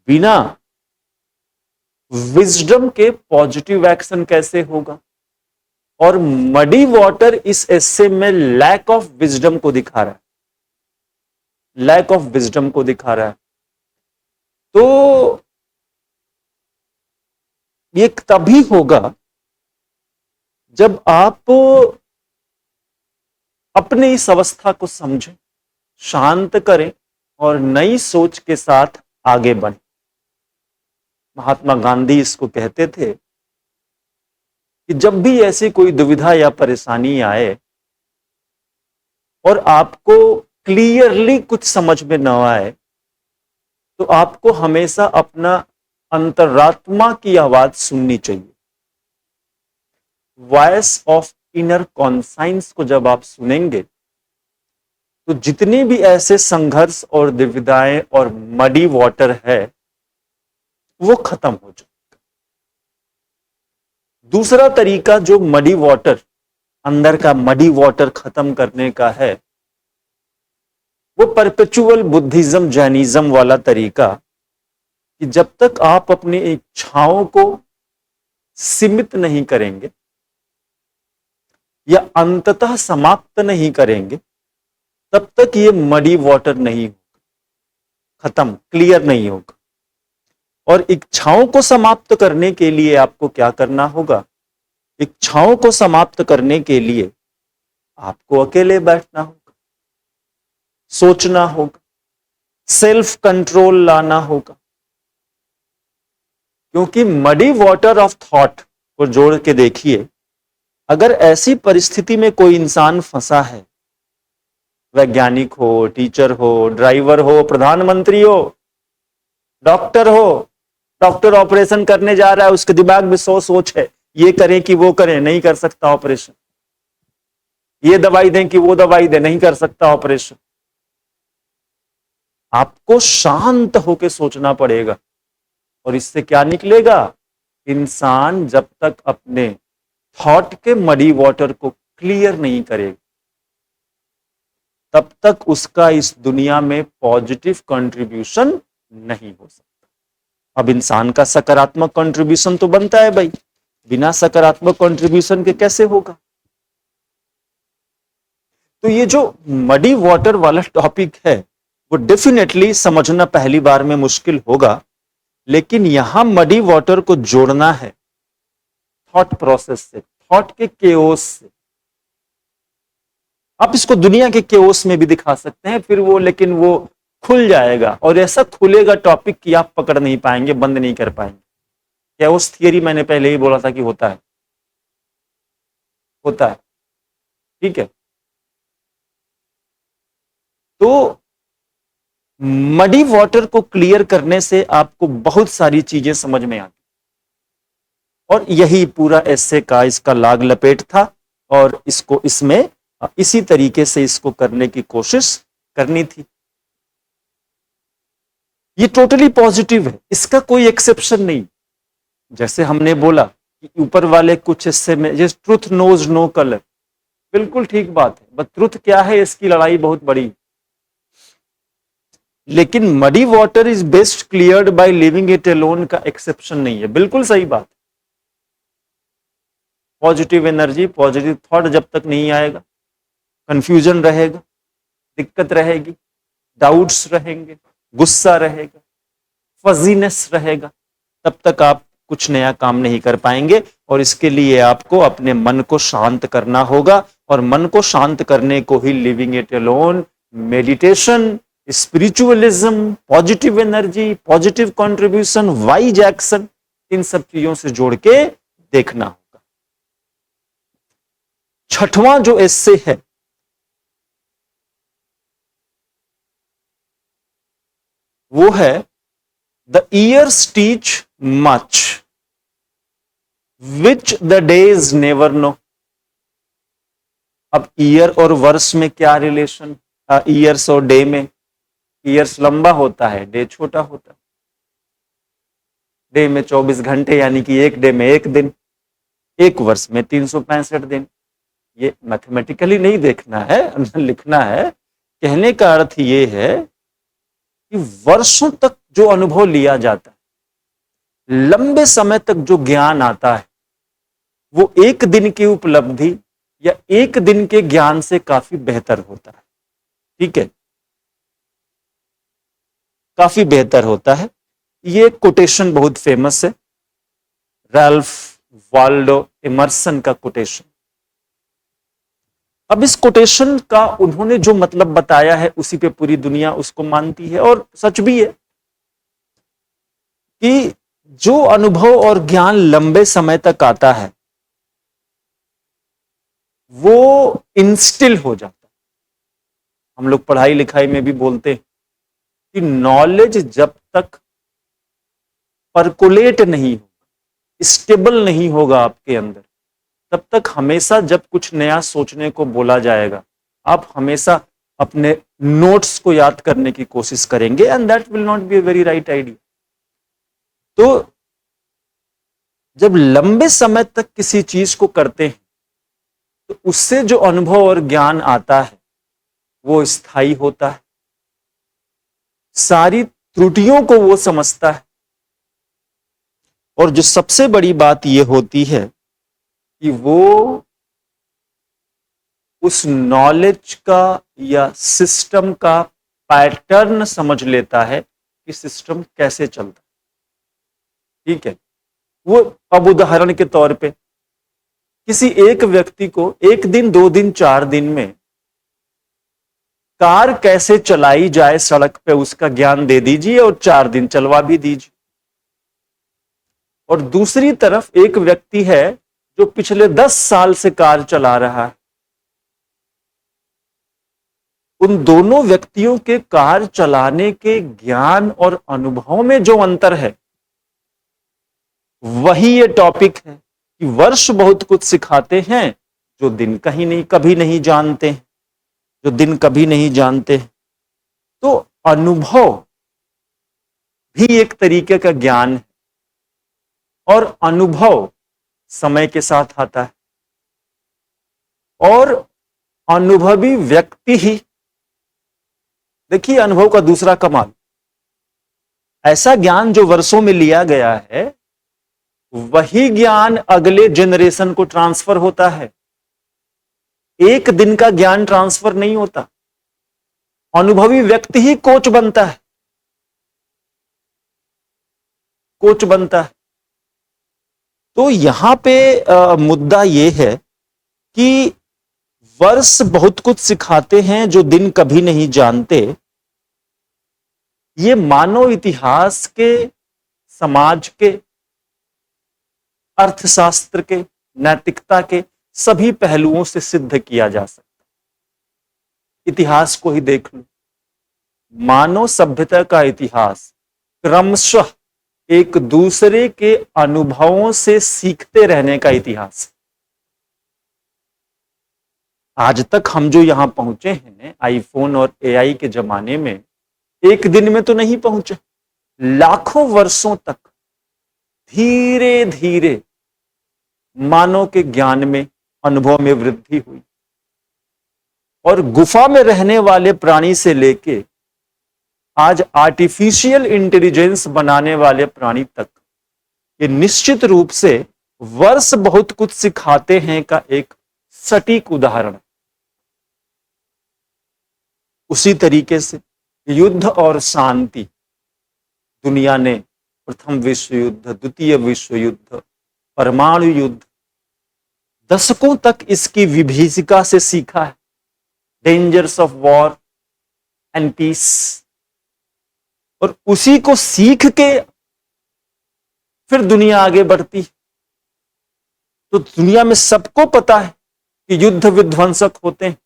बिना विजडम के पॉजिटिव एक्शन कैसे होगा? और मडी वाटर इस एस्से में लैक ऑफ विजडम को दिखा रहा है, लैक ऑफ विजडम को दिखा रहा है। तो ये तभी होगा जब आप अपने इस अवस्था को समझें, शांत करें और नई सोच के साथ आगे बढ़े। महात्मा गांधी इसको कहते थे कि जब भी ऐसी कोई दुविधा या परेशानी आए और आपको क्लियरली कुछ समझ में न आए, तो आपको हमेशा अपना अंतरात्मा की आवाज सुननी चाहिए। वॉइस ऑफ इनर कॉन्साइंस को जब आप सुनेंगे तो जितने भी ऐसे संघर्ष और दुविधाएं और मडी वाटर है वो खत्म हो जाएगा। दूसरा तरीका जो मडी वाटर, अंदर का मडी वाटर खत्म करने का है, वो परपेचुअल बुद्धिज्म जैनिज्म वाला तरीका, कि जब तक आप अपनी इच्छाओं को सीमित नहीं करेंगे या अंततः समाप्त नहीं करेंगे, तब तक ये मडी वाटर नहीं होगा, खत्म, क्लियर नहीं होगा। और इच्छाओं को समाप्त करने के लिए आपको क्या करना होगा? इच्छाओं को समाप्त करने के लिए आपको अकेले बैठना होगा, सोचना होगा, सेल्फ कंट्रोल लाना होगा। क्योंकि मडी वाटर ऑफ थॉट को जोड़ के देखिए, अगर ऐसी परिस्थिति में कोई इंसान फंसा है, वैज्ञानिक हो, टीचर हो, ड्राइवर हो, प्रधानमंत्री हो, डॉक्टर हो, डॉक्टर ऑपरेशन करने जा रहा है, उसके दिमाग में 100 सोच है, ये करें कि वो करें, नहीं कर सकता ऑपरेशन, ये दवाई दें कि वो दवाई दें, नहीं कर सकता ऑपरेशन। आपको शांत होकर सोचना पड़ेगा। और इससे क्या निकलेगा? इंसान जब तक अपने थॉट के मडी वाटर को क्लियर नहीं करेगा, तब तक उसका इस दुनिया में पॉजिटिव कंट्रीब्यूशन नहीं हो सकता। अब इंसान का सकारात्मक कंट्रीब्यूशन तो बनता है भाई, बिना सकारात्मक कंट्रीब्यूशन के कैसे होगा? तो ये जो मडी वाटर वाला टॉपिक है वो डेफिनेटली समझना पहली बार में मुश्किल होगा, लेकिन यहां मडी वाटर को जोड़ना है थॉट प्रोसेस से, थॉट के केओस से। आप इसको दुनिया के केओस में भी दिखा सकते हैं फिर वो, लेकिन वो खुल जाएगा, और ऐसा खुलेगा टॉपिक कि आप पकड़ नहीं पाएंगे, बंद नहीं कर पाएंगे। केओस थियरी मैंने पहले ही बोला था कि होता है, होता है, ठीक है। तो मडी वाटर को क्लियर करने से आपको बहुत सारी चीजें समझ में आती, और यही पूरा एस्से का इसका लाग लपेट था, और इसको इसमें इसी तरीके से इसको करने की कोशिश करनी थी। ये टोटली पॉजिटिव है, इसका कोई एक्सेप्शन नहीं। जैसे हमने बोला कि ऊपर वाले कुछ हिस्से में जैसे ट्रुथ नोज नो कलर, बिल्कुल ठीक बात है, बट ट्रुथ क्या है इसकी लड़ाई बहुत बड़ी। लेकिन muddy water is best cleared by living it alone का एक्सेप्शन नहीं है, बिल्कुल सही बात। पॉजिटिव एनर्जी, पॉजिटिव थॉट जब तक नहीं आएगा, कंफ्यूजन रहेगा, दिक्कत रहेगी, डाउट्स रहेंगे, गुस्सा रहेगा, फजीनेस रहेगा, तब तक आप कुछ नया काम नहीं कर पाएंगे। और इसके लिए आपको अपने मन को शांत करना होगा, और मन को शांत करने को ही living it alone, meditation, spiritualism, positive energy, positive contribution, wise action, इन सब चीजों से जोड़ के देखना होगा। छठवां जो एस्से है वो है the years teach much which the days never know. अब ईयर और वर्ष में क्या रिलेशन? ईयर्स और डे में, ईयर्स लंबा होता है, डे छोटा होता है। डे में 24 घंटे, यानी कि एक डे में एक दिन, एक वर्ष में 365 दिन। ये मैथमेटिकली नहीं देखना है, लिखना है। कहने का अर्थ ये है कि वर्षों तक जो अनुभव लिया जाता है, लंबे समय तक जो ज्ञान आता है, वो एक दिन की उपलब्धि या एक दिन के ज्ञान से काफी बेहतर होता है। ठीक है, काफी बेहतर होता है। ये कोटेशन बहुत फेमस है, रैल्फ वाल्डो इमर्सन का कोटेशन। अब इस कोटेशन का उन्होंने जो मतलब बताया है, उसी पे पूरी दुनिया उसको मानती है, और सच भी है। कि जो अनुभव और ज्ञान लंबे समय तक आता है वो इंस्टिल हो जाता है। हम लोग पढ़ाई लिखाई में भी बोलते हैं कि नॉलेज जब तक परकोलेट नहीं होगा, स्टेबल नहीं होगा आपके अंदर, तब तक हमेशा जब कुछ नया सोचने को बोला जाएगा आप हमेशा अपने नोट्स को याद करने की कोशिश करेंगे and that will not be a very right idea. तो जब लंबे समय तक किसी चीज को करते हैं तो उससे जो अनुभव और ज्ञान आता है वो स्थायी होता है, सारी त्रुटियों को वो समझता है, और जो सबसे बड़ी बात ये होती है कि वो उस नॉलेज का या सिस्टम का पैटर्न समझ लेता है कि सिस्टम कैसे चलता है। ठीक है, वो अब उदाहरण के तौर पे किसी एक व्यक्ति को एक दिन, 2 दिन, 4 दिन में कार कैसे चलाई जाए सड़क पे उसका ज्ञान दे दीजिए और 4 दिन चलवा भी दीजिए। और दूसरी तरफ एक व्यक्ति है जो पिछले 10 साल से कार चला रहा है, उन दोनों व्यक्तियों के कार चलाने के ज्ञान और अनुभव में जो अंतर है वही ये टॉपिक है कि वर्ष बहुत कुछ सिखाते हैं जो दिन कहीं नहीं, कभी नहीं जानते, जो दिन कभी नहीं जानते। तो अनुभव भी एक तरीके का ज्ञान है और अनुभव समय के साथ आता है, और अनुभवी व्यक्ति ही, देखिए अनुभव का दूसरा कमाल, ऐसा ज्ञान जो वर्षों में लिया गया है वही ज्ञान अगले जनरेशन को ट्रांसफर होता है। एक दिन का ज्ञान ट्रांसफर नहीं होता, अनुभवी व्यक्ति ही कोच बनता है, कोच बनता है। तो यहां पे मुद्दा यह है कि वर्ष बहुत कुछ सिखाते हैं जो दिन कभी नहीं जानते। ये मानव इतिहास के, समाज के, अर्थशास्त्र के, नैतिकता के सभी पहलुओं से सिद्ध किया जा सकता है। इतिहास को ही देख लो, मानव सभ्यता का इतिहास क्रमशः एक दूसरे के अनुभवों से सीखते रहने का इतिहास। आज तक हम जो यहां पहुंचे हैं आईफोन और एआई के जमाने में, एक दिन में तो नहीं पहुंचे, लाखों वर्षों तक धीरे धीरे मानव के ज्ञान में, अनुभव में वृद्धि हुई, और गुफा में रहने वाले प्राणी से लेके आज आर्टिफिशियल इंटेलिजेंस बनाने वाले प्राणी तक, ये निश्चित रूप से वर्ष बहुत कुछ सिखाते हैं का एक सटीक उदाहरण। उसी तरीके से युद्ध और शांति, दुनिया ने प्रथम विश्व युद्ध, द्वितीय विश्व युद्ध, परमाणु युद्ध, दशकों तक इसकी विभीषिका से सीखा है, dangers of war and peace, और उसी को सीख के फिर दुनिया आगे बढ़ती। तो दुनिया में सबको पता है कि युद्ध विध्वंसक होते हैं,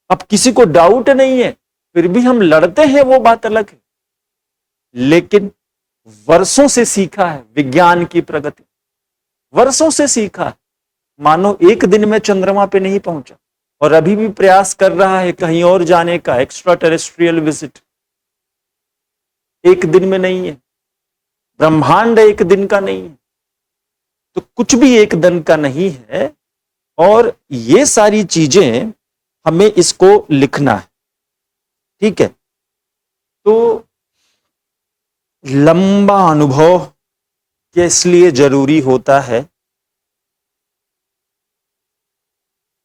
अब किसी को डाउट नहीं है, फिर भी हम लड़ते हैं, वो बात अलग है। लेकिन वर्षों से सीखा है, विज्ञान की प्रगति वर्षों से सीखा है। मानो एक दिन में चंद्रमा पे नहीं पहुंचा और अभी भी प्रयास कर रहा है कहीं और जाने का, एक्स्ट्रा टेरेस्ट्रियल विजिट। एक दिन में नहीं है, ब्रह्मांड एक दिन का नहीं है, तो कुछ भी एक दिन का नहीं है। और ये सारी चीजें हमें इसको लिखना है, ठीक है। तो लंबा अनुभव किस लिए जरूरी होता है?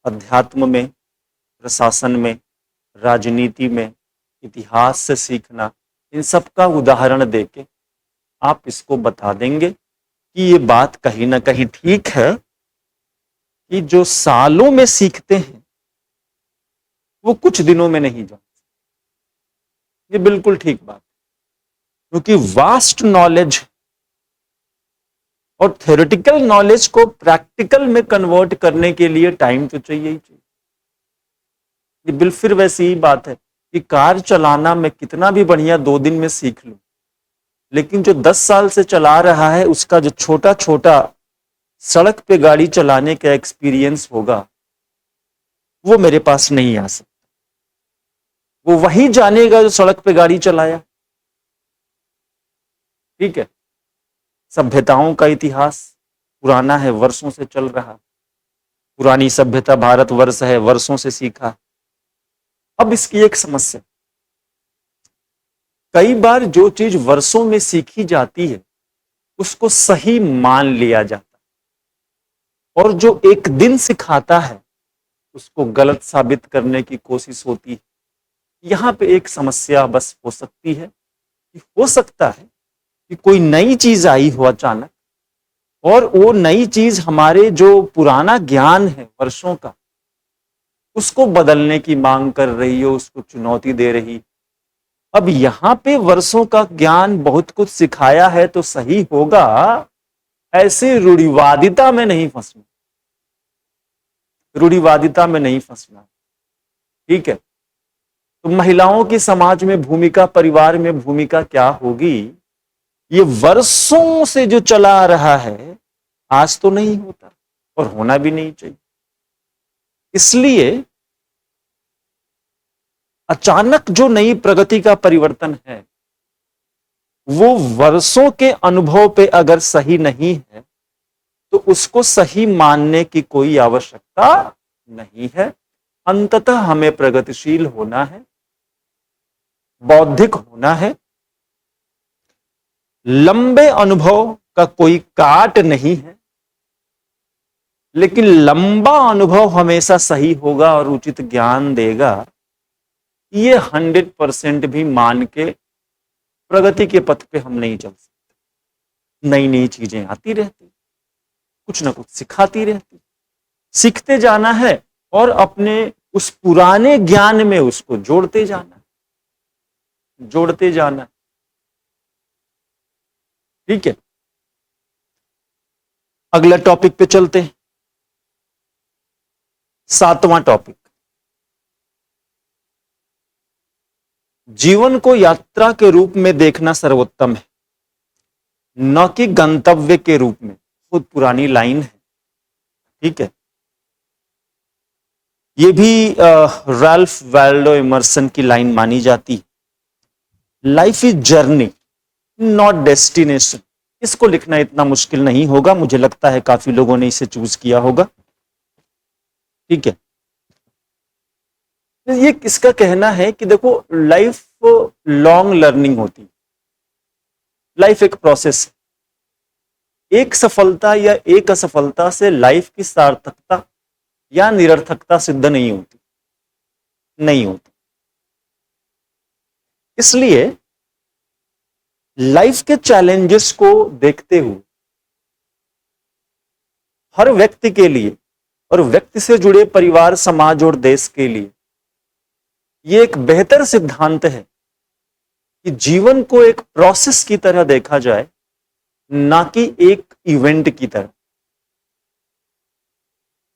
अध्यात्म में, प्रशासन में, राजनीति में, इतिहास से सीखना, इन सब का उदाहरण देके आप इसको बता देंगे कि ये बात कहीं ना कहीं ठीक है कि जो सालों में सीखते हैं वो कुछ दिनों में नहीं जानते। ये बिल्कुल ठीक बात, क्योंकि वास्ट नॉलेज और थ्योरेटिकल नॉलेज को प्रैक्टिकल में कन्वर्ट करने के लिए टाइम तो चाहिए ही चाहिए। ये बिल फिर वैसी ही बात है कि कार चलाना मैं कितना भी बढ़िया 2 दिन में सीख लूं, लेकिन जो 10 साल से चला रहा है उसका जो छोटा छोटा सड़क पे गाड़ी चलाने का एक्सपीरियंस होगा वो मेरे पास नहीं आ सकता। वो वही जानेगा जो सड़क पे गाड़ी चलाया। ठीक है, सभ्यताओं का इतिहास पुराना है, वर्षों से चल रहा। पुरानी सभ्यता भारतवर्ष है, वर्षों से सीखा। अब इसकी एक समस्या, कई बार जो चीज वर्षों में सीखी जाती है उसको सही मान लिया जाता है, और जो एक दिन सिखाता है उसको गलत साबित करने की कोशिश होती है। यहां पे एक समस्या बस हो सकती है कि हो सकता है कि कोई नई चीज आई हो अचानक, और वो नई चीज हमारे जो पुराना ज्ञान है वर्षों का उसको बदलने की मांग कर रही हो, उसको चुनौती दे रही। अब यहां पे वर्षों का ज्ञान बहुत कुछ सिखाया है तो सही होगा, ऐसे रूढ़िवादिता में नहीं फंसना। रूढ़िवादिता में नहीं फंसना। ठीक है, तो महिलाओं की समाज में भूमिका, परिवार में भूमिका क्या होगी, ये वर्षों से जो चला आ रहा है आज तो नहीं होता और होना भी नहीं चाहिए। इसलिए अचानक जो नई प्रगति का परिवर्तन है वो वर्षों के अनुभव पे अगर सही नहीं है तो उसको सही मानने की कोई आवश्यकता नहीं है। अंततः हमें प्रगतिशील होना है, बौद्धिक होना है। लंबे अनुभव का कोई काट नहीं है, लेकिन लंबा अनुभव हमेशा सही होगा और उचित ज्ञान देगा। ये 100% भी मान के प्रगति के पथ पे हम नहीं चल सकते। नई नई चीजें आती रहती, कुछ ना कुछ सिखाती रहती, सीखते जाना है और अपने उस पुराने ज्ञान में उसको जोड़ते जाना, जोड़ते जाना। ठीक है, अगला टॉपिक पे चलते हैं। 7वां टॉपिक, जीवन को यात्रा के रूप में देखना सर्वोत्तम है, न कि गंतव्य के रूप में। बहुत पुरानी लाइन है। ठीक है, ये भी राल्फ वाल्डो इमर्सन की लाइन मानी जाती है। Life is journey not destination. इसको लिखना इतना मुश्किल नहीं होगा, मुझे लगता है काफी लोगों ने इसे चूज किया होगा। ठीक है, ये किसका कहना है कि देखो लाइफ लॉन्ग लर्निंग होती है, लाइफ एक प्रोसेस है। एक सफलता या एक असफलता से लाइफ की सार्थकता या निरर्थकता सिद्ध नहीं होती, नहीं होती। इसलिए लाइफ के चैलेंजेस को देखते हुए हर व्यक्ति के लिए और व्यक्ति से जुड़े परिवार, समाज और देश के लिए यह एक बेहतर सिद्धांत है कि जीवन को एक प्रोसेस की तरह देखा जाए, ना कि एक इवेंट की तरह।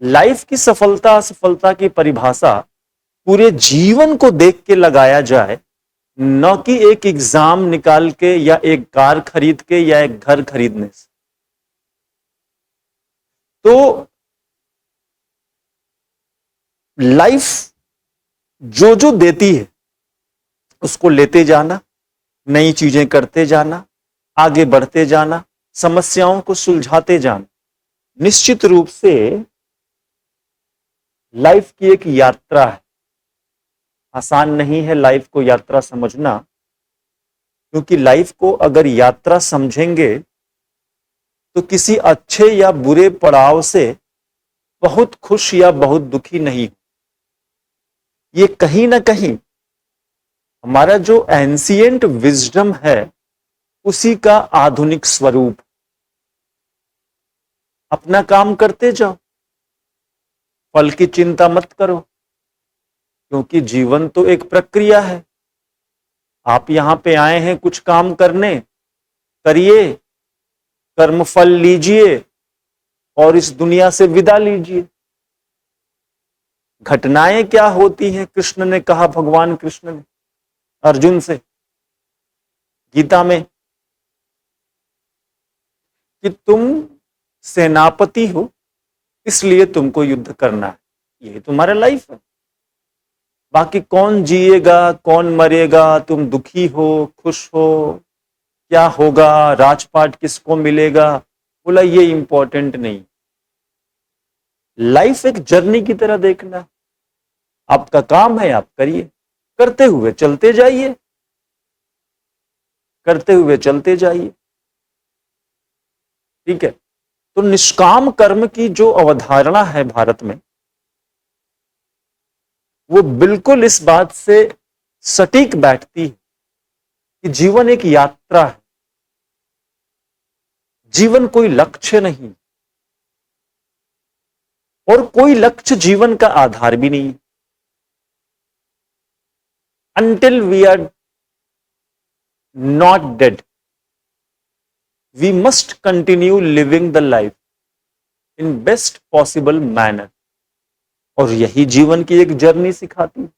लाइफ की सफलता असफलता की परिभाषा पूरे जीवन को देख के लगाया जाए, न कि एक एग्जाम निकाल के या एक कार खरीद के या एक घर खरीदने से। तो लाइफ जो जो देती है उसको लेते जाना, नई चीजें करते जाना, आगे बढ़ते जाना, समस्याओं को सुलझाते जाना, निश्चित रूप से लाइफ की एक यात्रा है। आसान नहीं है लाइफ को यात्रा समझना, क्योंकि लाइफ को अगर यात्रा समझेंगे तो किसी अच्छे या बुरे पड़ाव से बहुत खुश या बहुत दुखी नहीं। ये कहीं ना कहीं हमारा जो एंशिएंट विजडम है उसी का आधुनिक स्वरूप। अपना काम करते जाओ, फल की चिंता मत करो, क्योंकि जीवन तो एक प्रक्रिया है। आप यहां पे आए हैं कुछ काम करने, करिए, कर्मफल लीजिए और इस दुनिया से विदा लीजिए। घटनाएं क्या होती हैं, कृष्ण ने कहा, भगवान कृष्ण ने अर्जुन से गीता में कि तुम सेनापति हो, इसलिए तुमको युद्ध करना है, यही तुम्हारा लाइफ है। बाकी कौन जिएगा कौन मरेगा, तुम दुखी हो खुश हो, क्या होगा, राजपाट किसको मिलेगा, बोला ये इंपॉर्टेंट नहीं। लाइफ एक जर्नी की तरह देखना, आपका काम है आप करिए, करते हुए चलते जाइए, करते हुए चलते जाइए। ठीक है, तो निष्काम कर्म की जो अवधारणा है भारत में, वो बिल्कुल इस बात से सटीक बैठती है कि जीवन एक यात्रा है, जीवन कोई लक्ष्य नहीं, और कोई लक्ष्य जीवन का आधार भी नहीं। Until we are not dead, we must continue living the life in best possible manner, और यही जीवन की एक जर्नी सिखाती है।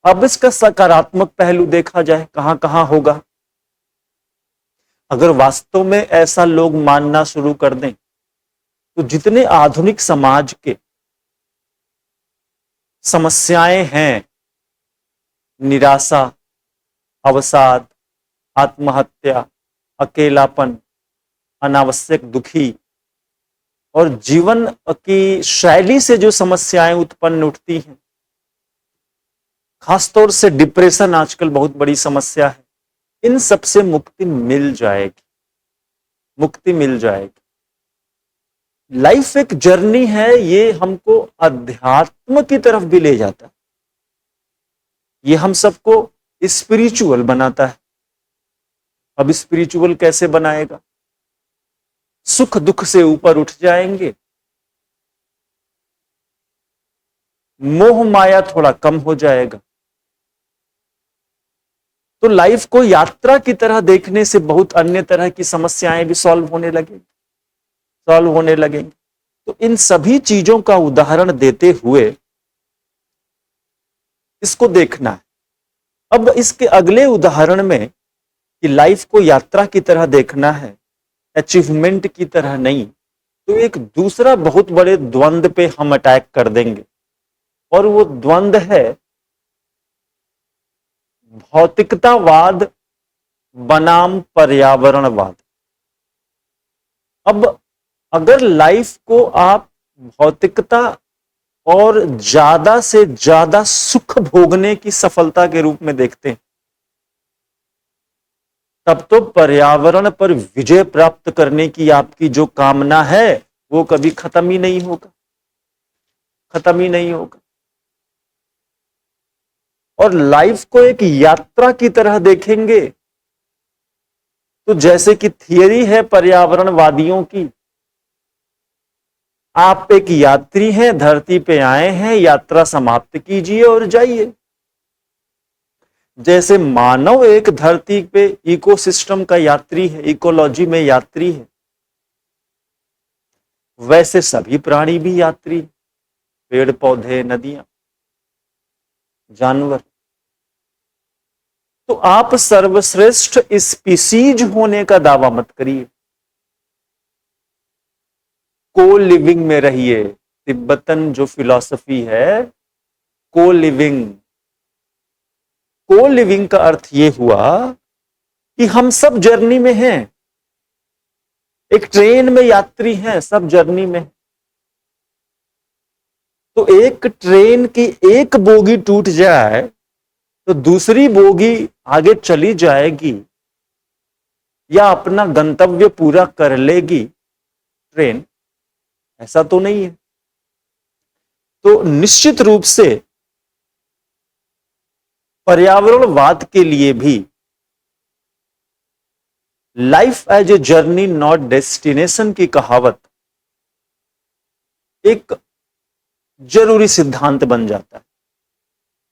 अब इसका सकारात्मक पहलू देखा जाए, कहां कहां होगा। अगर वास्तव में ऐसा लोग मानना शुरू कर दें, तो जितने आधुनिक समाज के समस्याएं हैं, निराशा, अवसाद, आत्महत्या, अकेलापन, अनावश्यक दुखी, और जीवन की शैली से जो समस्याएं उत्पन्न उठती हैं, खासतौर से डिप्रेशन आजकल बहुत बड़ी समस्या है, इन सब से मुक्ति मिल जाएगी, मुक्ति मिल जाएगी। लाइफ एक जर्नी है, ये हमको अध्यात्म की तरफ भी ले जाता है, ये हम सबको स्पिरिचुअल बनाता है। अब स्पिरिचुअल कैसे बनाएगा? सुख दुख से ऊपर उठ जाएंगे, मोह माया थोड़ा कम हो जाएगा, तो लाइफ को यात्रा की तरह देखने से बहुत अन्य तरह की समस्याएं भी सॉल्व होने लगेंगी। तो इन सभी चीजों का उदाहरण देते हुए इसको देखना है। अब इसके अगले उदाहरण में कि लाइफ को यात्रा की तरह देखना है, अचीवमेंट की तरह नहीं, तो एक दूसरा बहुत बड़े द्वंद पे हम अटैक कर देंगे, और वो द्वंद है भौतिकतावाद बनाम पर्यावरणवाद। अब अगर लाइफ को आप भौतिकता और ज्यादा से ज्यादा सुख भोगने की सफलता के रूप में देखते हैं, तब तो पर्यावरण पर विजय प्राप्त करने की आपकी जो कामना है वो कभी खत्म ही नहीं होगा, खत्म ही नहीं होगा। और लाइफ को एक यात्रा की तरह देखेंगे, तो जैसे कि थियरी है पर्यावरणवादियों की, आप एक यात्री हैं, धरती पे आए हैं, यात्रा समाप्त कीजिए और जाइए। जैसे मानव एक धरती पे इकोसिस्टम का यात्री है, इकोलॉजी में यात्री है, वैसे सभी प्राणी भी यात्री, पेड़ पौधे, नदियां, जानवर। तो आप सर्वश्रेष्ठ स्पीसीज होने का दावा मत करिए, को लिविंग में रहिए। तिब्बतन जो फिलॉसफी है, को लिविंग, को लिविंग का अर्थ यह हुआ कि हम सब जर्नी में हैं, एक ट्रेन में यात्री हैं, सब जर्नी में। तो एक ट्रेन की एक बोगी टूट जाए तो दूसरी बोगी आगे चली जाएगी या अपना गंतव्य पूरा कर लेगी ट्रेन? ऐसा तो नहीं है। तो निश्चित रूप से पर्यावरणवाद के लिए भी life as a journey not destination की कहावत एक जरूरी सिद्धांत बन जाता है।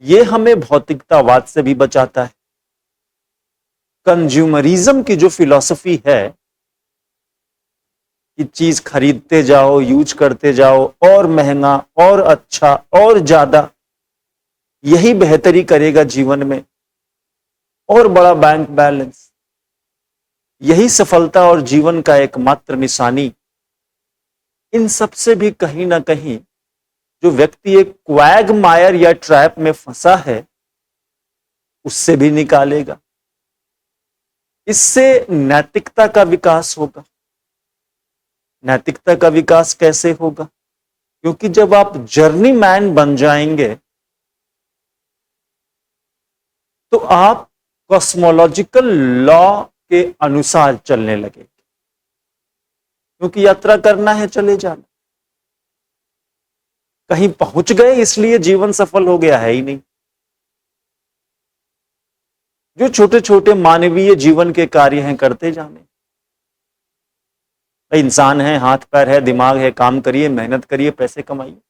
यह हमें भौतिकतावाद से भी बचाता है। कंज्यूमरिज्म की जो फिलॉसफी है कि चीज खरीदते जाओ, यूज करते जाओ, और महंगा और अच्छा और ज्यादा, यही बेहतरी करेगा जीवन में, और बड़ा बैंक बैलेंस, यही सफलता और जीवन का एकमात्र निशानी। इन सब से भी कहीं ना कहीं जो व्यक्ति एक क्वैगमायर या ट्रैप में फंसा है, उससे भी निकालेगा। इससे नैतिकता का विकास होगा। नैतिकता का विकास कैसे होगा? क्योंकि जब आप जर्नी मैन बन जाएंगे तो आप कॉस्मोलॉजिकल लॉ के अनुसार चलने लगेंगे, क्योंकि यात्रा करना है, चले जाना। कहीं पहुंच गए इसलिए जीवन सफल हो गया है ही नहीं। जो छोटे छोटे मानवीय जीवन के कार्य हैं, करते जाने। इंसान है, हाथ पैर है, दिमाग है, काम करिए, मेहनत करिए, पैसे कमाइए।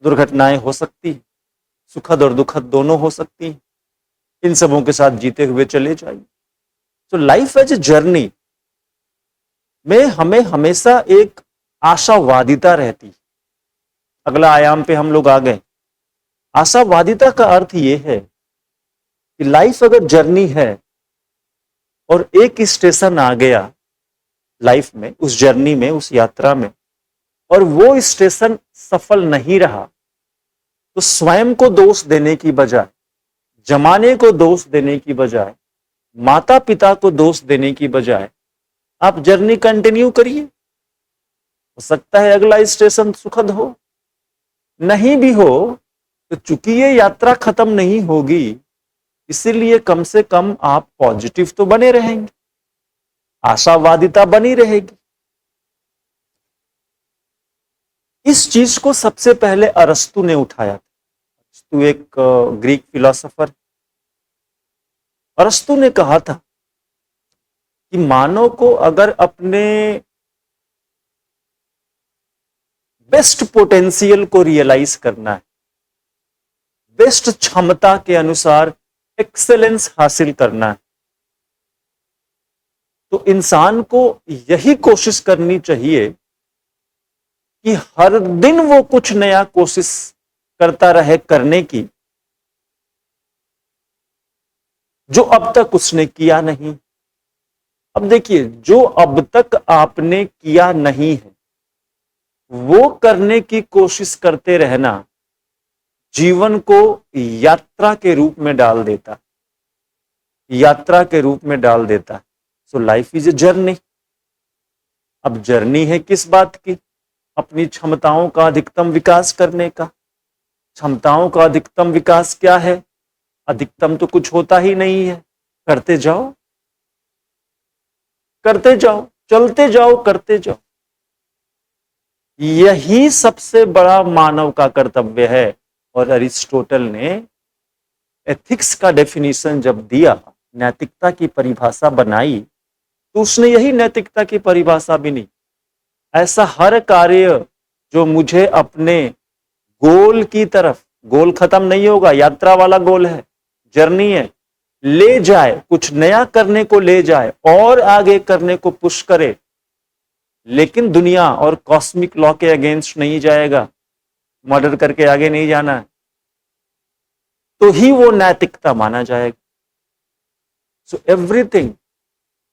दुर्घटनाएं हो सकती हैं, सुखद और दुखद दोनों हो सकती हैं। इन सबों के साथ जीते हुए चले जाइए। तो लाइफ एज ए जर्नी में हमें हमेशा एक आशावादिता रहती है। अगला आयाम पे हम लोग आ गए। आशावादिता का अर्थ यह है कि लाइफ अगर जर्नी है और एक स्टेशन आ गया लाइफ में, उस जर्नी में, उस यात्रा में, और वो स्टेशन सफल नहीं रहा, तो स्वयं को दोष देने की बजाय, जमाने को दोष देने की बजाय, माता पिता को दोष देने की बजाय, आप जर्नी कंटिन्यू करिए। हो सकता है अगला स्टेशन सुखद हो, नहीं भी हो तो चूंकि ये यात्रा खत्म नहीं होगी, इसीलिए कम से कम आप पॉजिटिव तो बने रहेंगे, आशावादिता बनी रहेगी। इस चीज को सबसे पहले अरस्तु ने उठाया। अरस्तु एक ग्रीक फिलोसोफर। अरस्तु ने कहा था कि मानव को अगर अपने बेस्ट पोटेंशियल को रियलाइज करना है, बेस्ट क्षमता के अनुसार एक्सेलेंस हासिल करना है, तो इंसान को यही कोशिश करनी चाहिए कि हर दिन वो कुछ नया कोशिश करता रहे करने की, जो अब तक उसने किया नहीं। अब देखिए, जो अब तक आपने किया नहीं है वो करने की कोशिश करते रहना जीवन को यात्रा के रूप में डाल देता, यात्रा के रूप में डाल देता। So life is a journey. अब जर्नी है किस बात की? अपनी क्षमताओं का अधिकतम विकास करने का। क्षमताओं का अधिकतम विकास क्या है? अधिकतम तो कुछ होता ही नहीं है। करते जाओ, करते जाओ, चलते जाओ, करते जाओ। यही सबसे बड़ा मानव का कर्तव्य है। और अरिस्टोटल ने एथिक्स का डेफिनेशन जब दिया, नैतिकता की परिभाषा बनाई, तो उसने यही नैतिकता की परिभाषा भी नहीं। ऐसा हर कार्य जो मुझे अपने गोल की तरफ, गोल खत्म नहीं होगा, यात्रा वाला गोल है, जर्नी है, ले जाए, कुछ नया करने को ले जाए और आगे करने को पुश करे, लेकिन दुनिया और कॉस्मिक लॉ के अगेंस्ट नहीं जाएगा, मर्डर करके आगे नहीं जाना है, तो ही वो नैतिकता माना जाएगा। So everything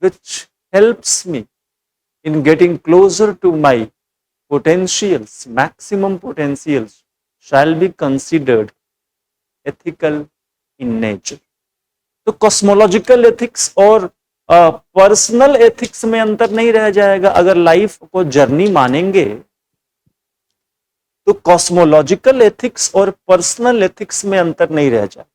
which helps me in getting closer to my potentials, maximum potentials, shall be considered ethical in nature. तो कॉस्मोलॉजिकल एथिक्स और पर्सनल एथिक्स में अंतर नहीं रह जाएगा। अगर लाइफ को जर्नी मानेंगे तो कॉस्मोलॉजिकल एथिक्स और पर्सनल एथिक्स में अंतर नहीं रह जाएगा।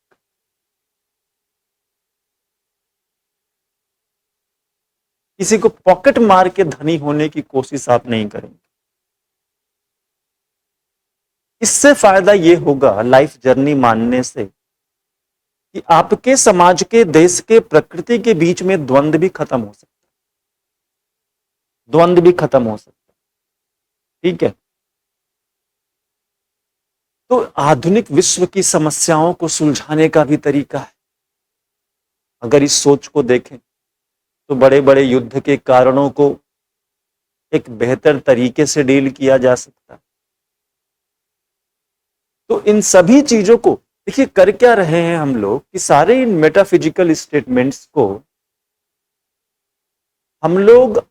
किसी को पॉकेट मार के धनी होने की कोशिश आप नहीं करेंगे। इससे फायदा यह होगा लाइफ जर्नी मानने से कि आपके समाज के, देश के, प्रकृति के बीच में द्वंद्व भी खत्म हो सकता है, द्वंद्व भी खत्म हो सकता है। ठीक है। तो आधुनिक विश्व की समस्याओं को सुलझाने का भी तरीका है। अगर इस सोच को देखें तो बड़े बड़े युद्ध के कारणों को एक बेहतर तरीके से डील किया जा सकता है। तो इन सभी चीजों को देखिए, कर क्या रहे हैं हम लोग कि सारे इन मेटाफिजिकल स्टेटमेंट्स को हम लोग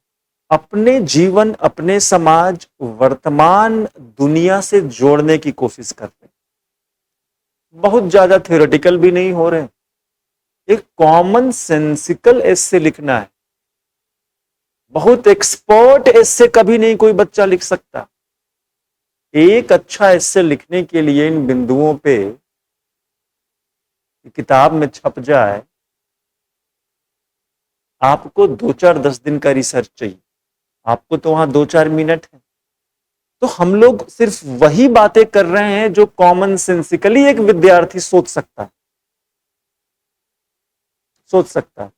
अपने जीवन, अपने समाज, वर्तमान दुनिया से जोड़ने की कोशिश कर रहे हैं। बहुत ज्यादा थ्योरेटिकल भी नहीं हो रहे, एक कॉमन सेंसिकल एस्से लिखना है। बहुत एक्सपर्ट एस्से कभी नहीं कोई बच्चा लिख सकता। एक अच्छा एस्से लिखने के लिए इन बिंदुओं पे किताब में छप जाए, आपको 2-4-10 दिन का रिसर्च चाहिए। आपको तो वहां 2-4 मिनट है। तो हम लोग सिर्फ वही बातें कर रहे हैं जो कॉमन सेंसिकली एक विद्यार्थी सोच सकता है, सोच सकता है।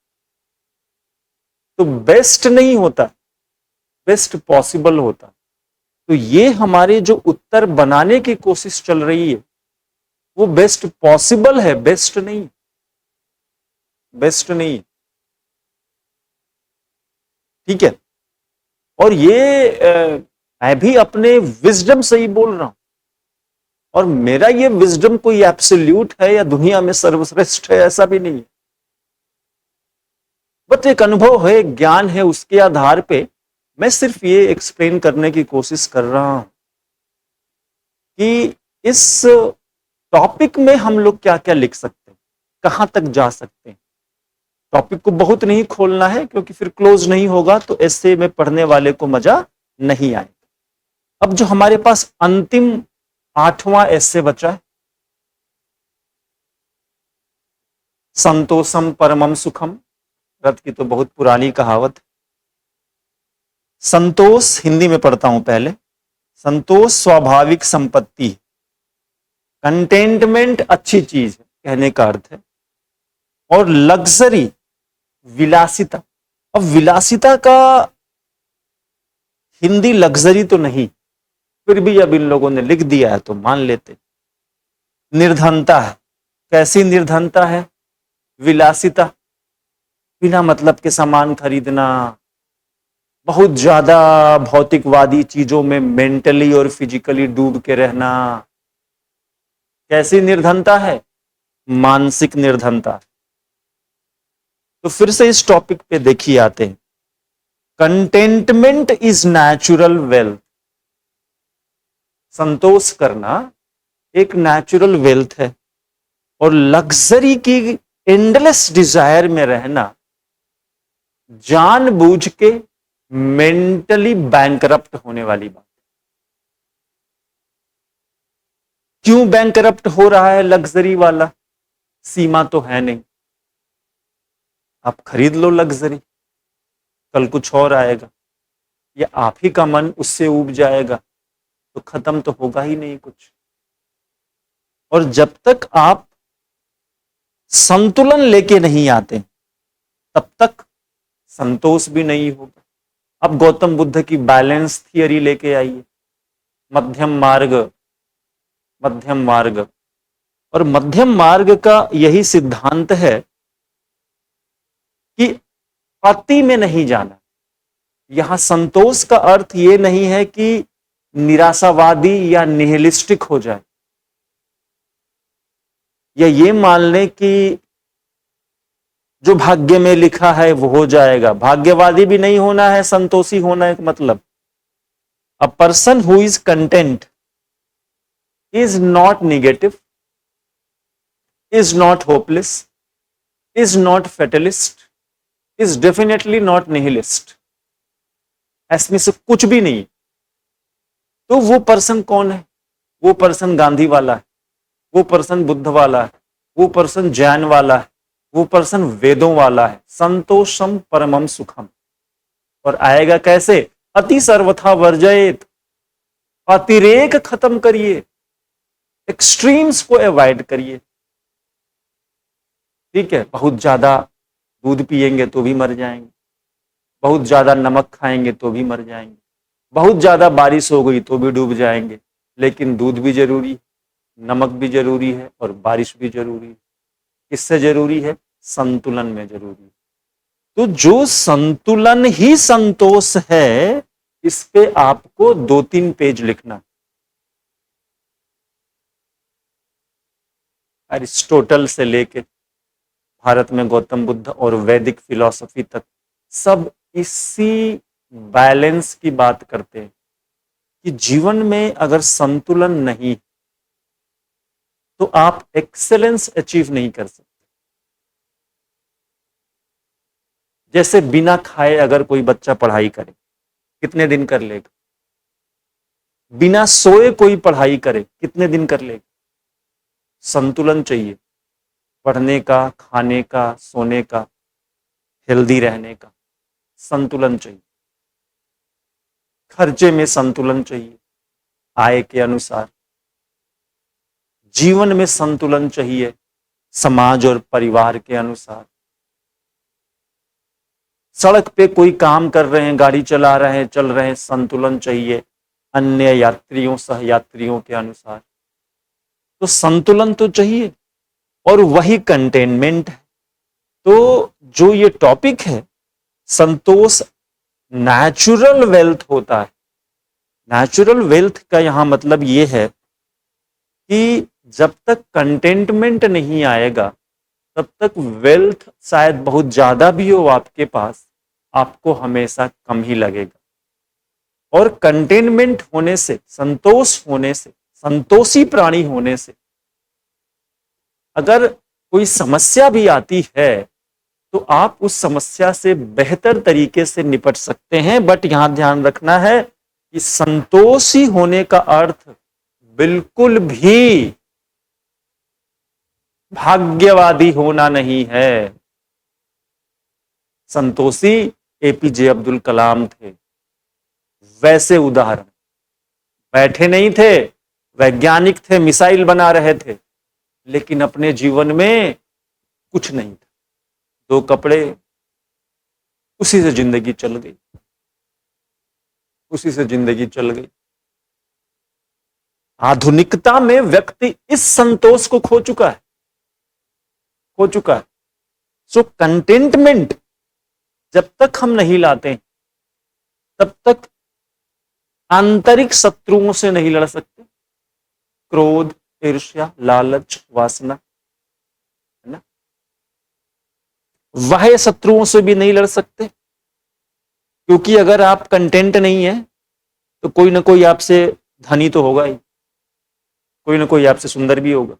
तो बेस्ट नहीं होता, बेस्ट पॉसिबल होता। तो ये हमारे जो उत्तर बनाने की कोशिश चल रही है वो बेस्ट पॉसिबल है, बेस्ट नहीं, बेस्ट नहीं। ठीक है। और ये मैं भी अपने विजडम से ही बोल रहा हूं, और मेरा ये विजडम कोई एब्सोल्यूट है या दुनिया में सर्वश्रेष्ठ है, ऐसा भी नहीं है। बट एक अनुभव है, ज्ञान है, उसके आधार पे मैं सिर्फ ये एक्सप्लेन करने की कोशिश कर रहा हूं कि इस टॉपिक में हम लोग क्या क्या लिख सकते हैं, कहां तक जा सकते हैं। टॉपिक को बहुत नहीं खोलना है क्योंकि फिर क्लोज नहीं होगा तो ऐसे में पढ़ने वाले को मजा नहीं आएगा। अब जो हमारे पास अंतिम 8वां एस्से बचा है, संतोषम परमम सुखम। रथ की तो बहुत पुरानी कहावत है। संतोष हिंदी में पढ़ता हूं पहले। संतोष स्वाभाविक संपत्ति है। कंटेंटमेंट अच्छी चीज है कहने का अर्थ है। और लग्जरी, विलासिता। अब विलासिता का हिंदी लग्जरी तो नहीं, फिर भी अब इन लोगों ने लिख दिया है तो मान लेते। निर्धनता है। कैसी निर्धनता है? विलासिता, बिना मतलब के सामान खरीदना, बहुत ज्यादा भौतिकवादी चीजों में मेंटली और फिजिकली डूब के रहना। कैसी निर्धनता है? मानसिक निर्धनता। तो फिर से इस टॉपिक पे देखिए आते हैं। Contentment is natural wealth. संतोष करना एक नेचुरल वेल्थ है, और लग्जरी की एंडलेस डिजायर में रहना जानबूझ के मेंटली बैंकरप्ट होने वाली बात। क्यों बैंकरप्ट हो रहा है लग्जरी वाला? सीमा तो है नहीं। आप खरीद लो लग्जरी, कल कुछ और आएगा, या आप ही का मन उससे ऊब जाएगा, तो खत्म तो होगा ही नहीं कुछ। और जब तक आप संतुलन लेके नहीं आते तब तक संतोष भी नहीं होगा। अब गौतम बुद्ध की बैलेंस थियरी लेके आइए, मध्यम मार्ग। मध्यम मार्ग, और मध्यम मार्ग का यही सिद्धांत है कि अति में नहीं जाना। यहां संतोष का अर्थ यह नहीं है कि निराशावादी या निहिलिस्टिक हो जाए, या ये मान लें कि जो भाग्य में लिखा है वो हो जाएगा। भाग्यवादी भी नहीं होना है, संतोषी होना है। मतलब a person who is content is not negative, is not hopeless, is not fatalist, is definitely not nihilist। इसमें से कुछ भी नहीं। तो वो पर्सन कौन है? वो पर्सन गांधी वाला है, वो पर्सन बुद्ध वाला है, वो पर्सन जैन वाला है, वो पर्सन वेदों वाला है। संतोषम परमम सुखम। और आएगा कैसे? अति सर्वथा वर्जयेत। अतिरेक खत्म करिए, एक्सट्रीम्स को अवॉइड करिए। ठीक है। बहुत ज्यादा दूध पिएंगे तो भी मर जाएंगे, बहुत ज्यादा नमक खाएंगे तो भी मर जाएंगे, बहुत ज्यादा बारिश हो गई तो भी डूब जाएंगे। लेकिन दूध भी जरूरी है, नमक भी जरूरी है, और बारिश भी जरूरी है। किससे जरूरी है? संतुलन में जरूरी है। तो जो संतुलन ही संतोष है, इस पे आपको 2-3 पेज लिखना है। अरिस्टोटल से लेके भारत में गौतम बुद्ध और वैदिक फिलॉसफी तक सब इसी बैलेंस की बात करते हैं कि जीवन में अगर संतुलन नहीं तो आप एक्सेलेंस अचीव नहीं कर सकते। जैसे बिना खाए अगर कोई बच्चा पढ़ाई करे कितने दिन कर लेगा? बिना सोए कोई पढ़ाई करे कितने दिन कर लेगा? संतुलन चाहिए, पढ़ने का, खाने का, सोने का, हेल्दी रहने का संतुलन चाहिए। खर्चे में संतुलन चाहिए आय के अनुसार। जीवन में संतुलन चाहिए समाज और परिवार के अनुसार। सड़क पे कोई काम कर रहे हैं, गाड़ी चला रहे हैं, चल रहे हैं, संतुलन चाहिए अन्य यात्रियों, सहयात्रियों के अनुसार। तो संतुलन तो चाहिए और वही कंटेनमेंट है। तो जो ये टॉपिक है, संतोष नेचुरल वेल्थ होता है। नेचुरल वेल्थ का यहां मतलब ये है कि जब तक कंटेनमेंट नहीं आएगा तब तक वेल्थ शायद बहुत ज्यादा भी हो आपके पास, आपको हमेशा कम ही लगेगा। और कंटेनमेंट होने से, संतोष होने से, संतोषी प्राणी होने से अगर कोई समस्या भी आती है तो आप उस समस्या से बेहतर तरीके से निपट सकते हैं। बट यहां ध्यान रखना है कि संतोषी होने का अर्थ बिल्कुल भी भाग्यवादी होना नहीं है। संतोषी एपीजे अब्दुल कलाम थे, वैसे उदाहरण। बैठे नहीं थे, वैज्ञानिक थे, मिसाइल बना रहे थे, लेकिन अपने जीवन में कुछ नहीं था, 2 कपड़े, उसी से जिंदगी चल गई, उसी से जिंदगी चल गई। आधुनिकता में व्यक्ति इस संतोष को खो चुका है, खो चुका है। सो कंटेंटमेंट जब तक हम नहीं लाते तब तक आंतरिक शत्रुओं से नहीं लड़ सकते। क्रोध, ईर्ष्या, लालच, वासना, है ना, बाह्य शत्रुओं से भी नहीं लड़ सकते। क्योंकि अगर आप कंटेंट नहीं है तो कोई ना कोई आपसे धनी तो होगा ही, कोई ना कोई आपसे सुंदर भी होगा,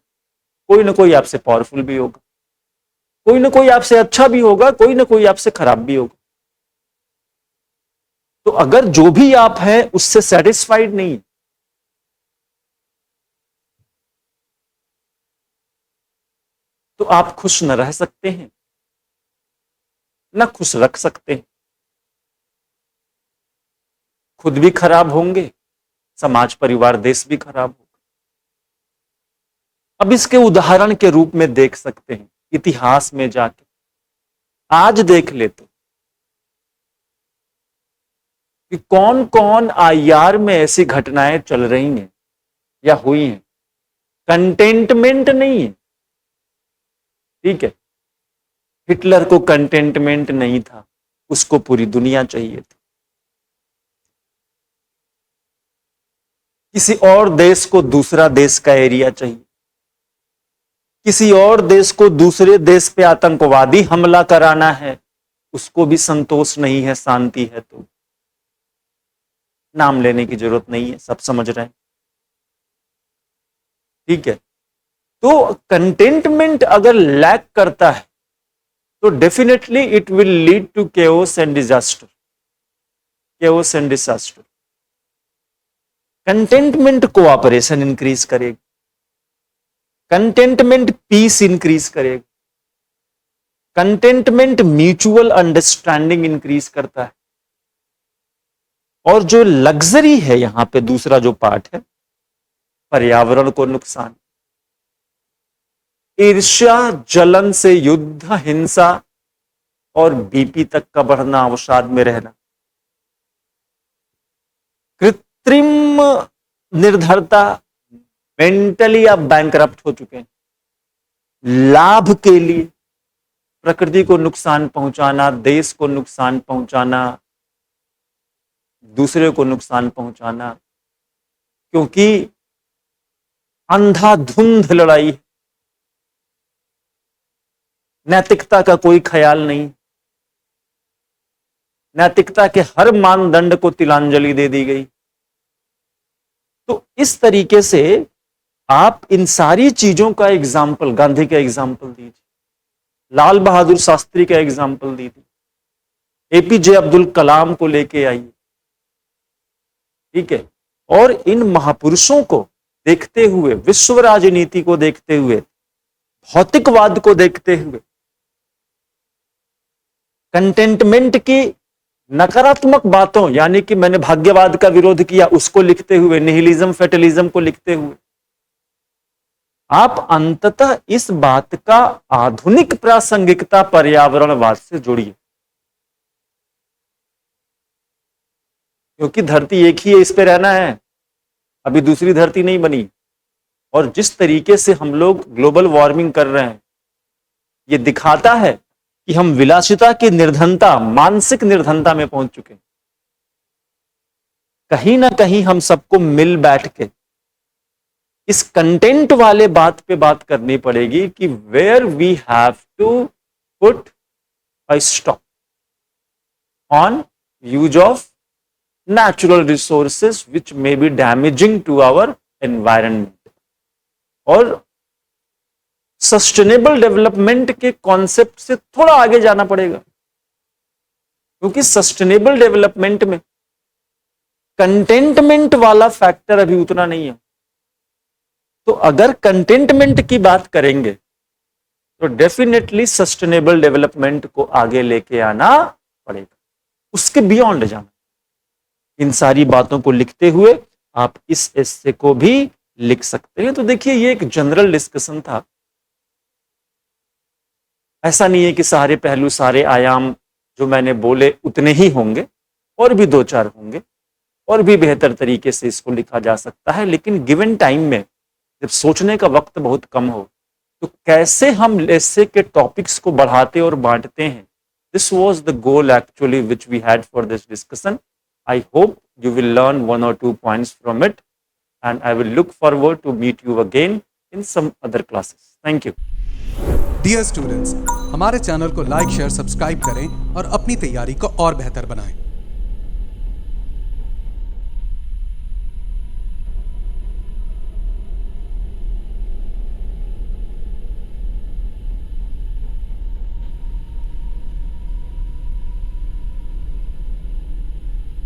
कोई ना कोई आपसे पावरफुल भी होगा, कोई ना कोई आपसे अच्छा भी होगा, कोई ना कोई आपसे खराब भी होगा। तो अगर जो भी आप हैं उससे सेटिस्फाइड नहीं, तो आप खुश न रह सकते हैं, न खुश रख सकते हैं। खुद भी खराब होंगे, समाज, परिवार, देश भी खराब होगा। अब इसके उदाहरण के रूप में देख सकते हैं इतिहास में जाके। आज देख लेते कि कौन कौन आईआर में ऐसी घटनाएं चल रही हैं या हुई हैं, कंटेंटमेंट नहीं है। ठीक है, हिटलर को कंटेंटमेंट नहीं था, उसको पूरी दुनिया चाहिए थी। किसी और देश को दूसरा देश का एरिया चाहिए, किसी और देश को दूसरे देश पे आतंकवादी हमला कराना है, उसको भी संतोष नहीं है, शांति है। तो नाम लेने की जरूरत नहीं है, सब समझ रहे हैं। ठीक है, तो कंटेंटमेंट अगर लैक करता है तो definitely it will lead to chaos and disaster, chaos and disaster. Contentment cooperation increase करेगा, कंटेंटमेंट पीस इंक्रीज करेगा, कंटेंटमेंट म्यूचुअल अंडरस्टैंडिंग इंक्रीज करता है। और जो लग्जरी है यहां पे दूसरा जो पार्ट है, पर्यावरण को नुकसान, ईर्ष्या, जलन से युद्ध, हिंसा और बीपी तक का बढ़ना, अवसाद में रहना, कृत्रिम निर्धरता, मेंटली आप बैंकरप्ट हो चुके हैं, लाभ के लिए प्रकृति को नुकसान पहुंचाना, देश को नुकसान पहुंचाना, दूसरे को नुकसान पहुंचाना, क्योंकि अंधाधुंध लड़ाई, नैतिकता का कोई ख्याल नहीं, नैतिकता के हर मानदंड को तिलांजलि दे दी गई। तो इस तरीके से आप इन सारी चीजों का एग्जाम्पल, गांधी का एग्जाम्पल दीजिए, लाल बहादुर शास्त्री का एग्जाम्पल दीजिए, एपीजे अब्दुल कलाम को लेके आइए, ठीक है। और इन महापुरुषों को देखते हुए, विश्व राजनीति को देखते हुए, भौतिकवाद को देखते हुए, कंटेंटमेंट की नकारात्मक बातों, यानी कि मैंने भाग्यवाद का विरोध किया, उसको लिखते हुए, निहिलिज्म फेटलिज्म को लिखते हुए, आप अंततः इस बात का आधुनिक प्रासंगिकता पर्यावरणवाद से जोड़िए, क्योंकि धरती एक ही है, इस पे रहना है, अभी दूसरी धरती नहीं बनी। और जिस तरीके से हम लोग ग्लोबल वार्मिंग कर रहे हैं, ये दिखाता है कि हम विलासिता की निर्धनता, मानसिक निर्धनता में पहुंच चुके हैं। कहीं ना कहीं हम सबको मिल बैठ के इस कंटेंट वाले बात पे बात करनी पड़ेगी कि where we have to put a stop on use of natural resources which may be damaging to our environment, और सस्टेनेबल डेवलपमेंट के कॉन्सेप्ट से थोड़ा आगे जाना पड़ेगा, क्योंकि सस्टेनेबल डेवलपमेंट में कंटेंटमेंट वाला फैक्टर अभी उतना नहीं है। तो अगर कंटेंटमेंट की बात करेंगे तो डेफिनेटली सस्टेनेबल डेवलपमेंट को आगे लेके आना पड़ेगा, उसके बियॉन्ड जाना। इन सारी बातों को लिखते हुए आप इस एस्से को भी लिख सकते हैं। तो देखिए, ये एक जनरल डिस्कशन था, ऐसा नहीं है कि सारे पहलू, सारे आयाम जो मैंने बोले उतने ही होंगे, और भी दो चार होंगे, और भी बेहतर तरीके से इसको लिखा जा सकता है। लेकिन गिवन टाइम में जब सोचने का वक्त बहुत कम हो, तो कैसे हम एस्से के टॉपिक्स को बढ़ाते और बांटते हैं, this was the goal actually which we had for this discussion. I hope you will learn 1 or 2 points from it, and I will look forward to meet you again in some other classes. Thank you. Dear students, हमारे channel को like, share, subscribe करें और अपनी तैयारी को और बेहतर बनाएं।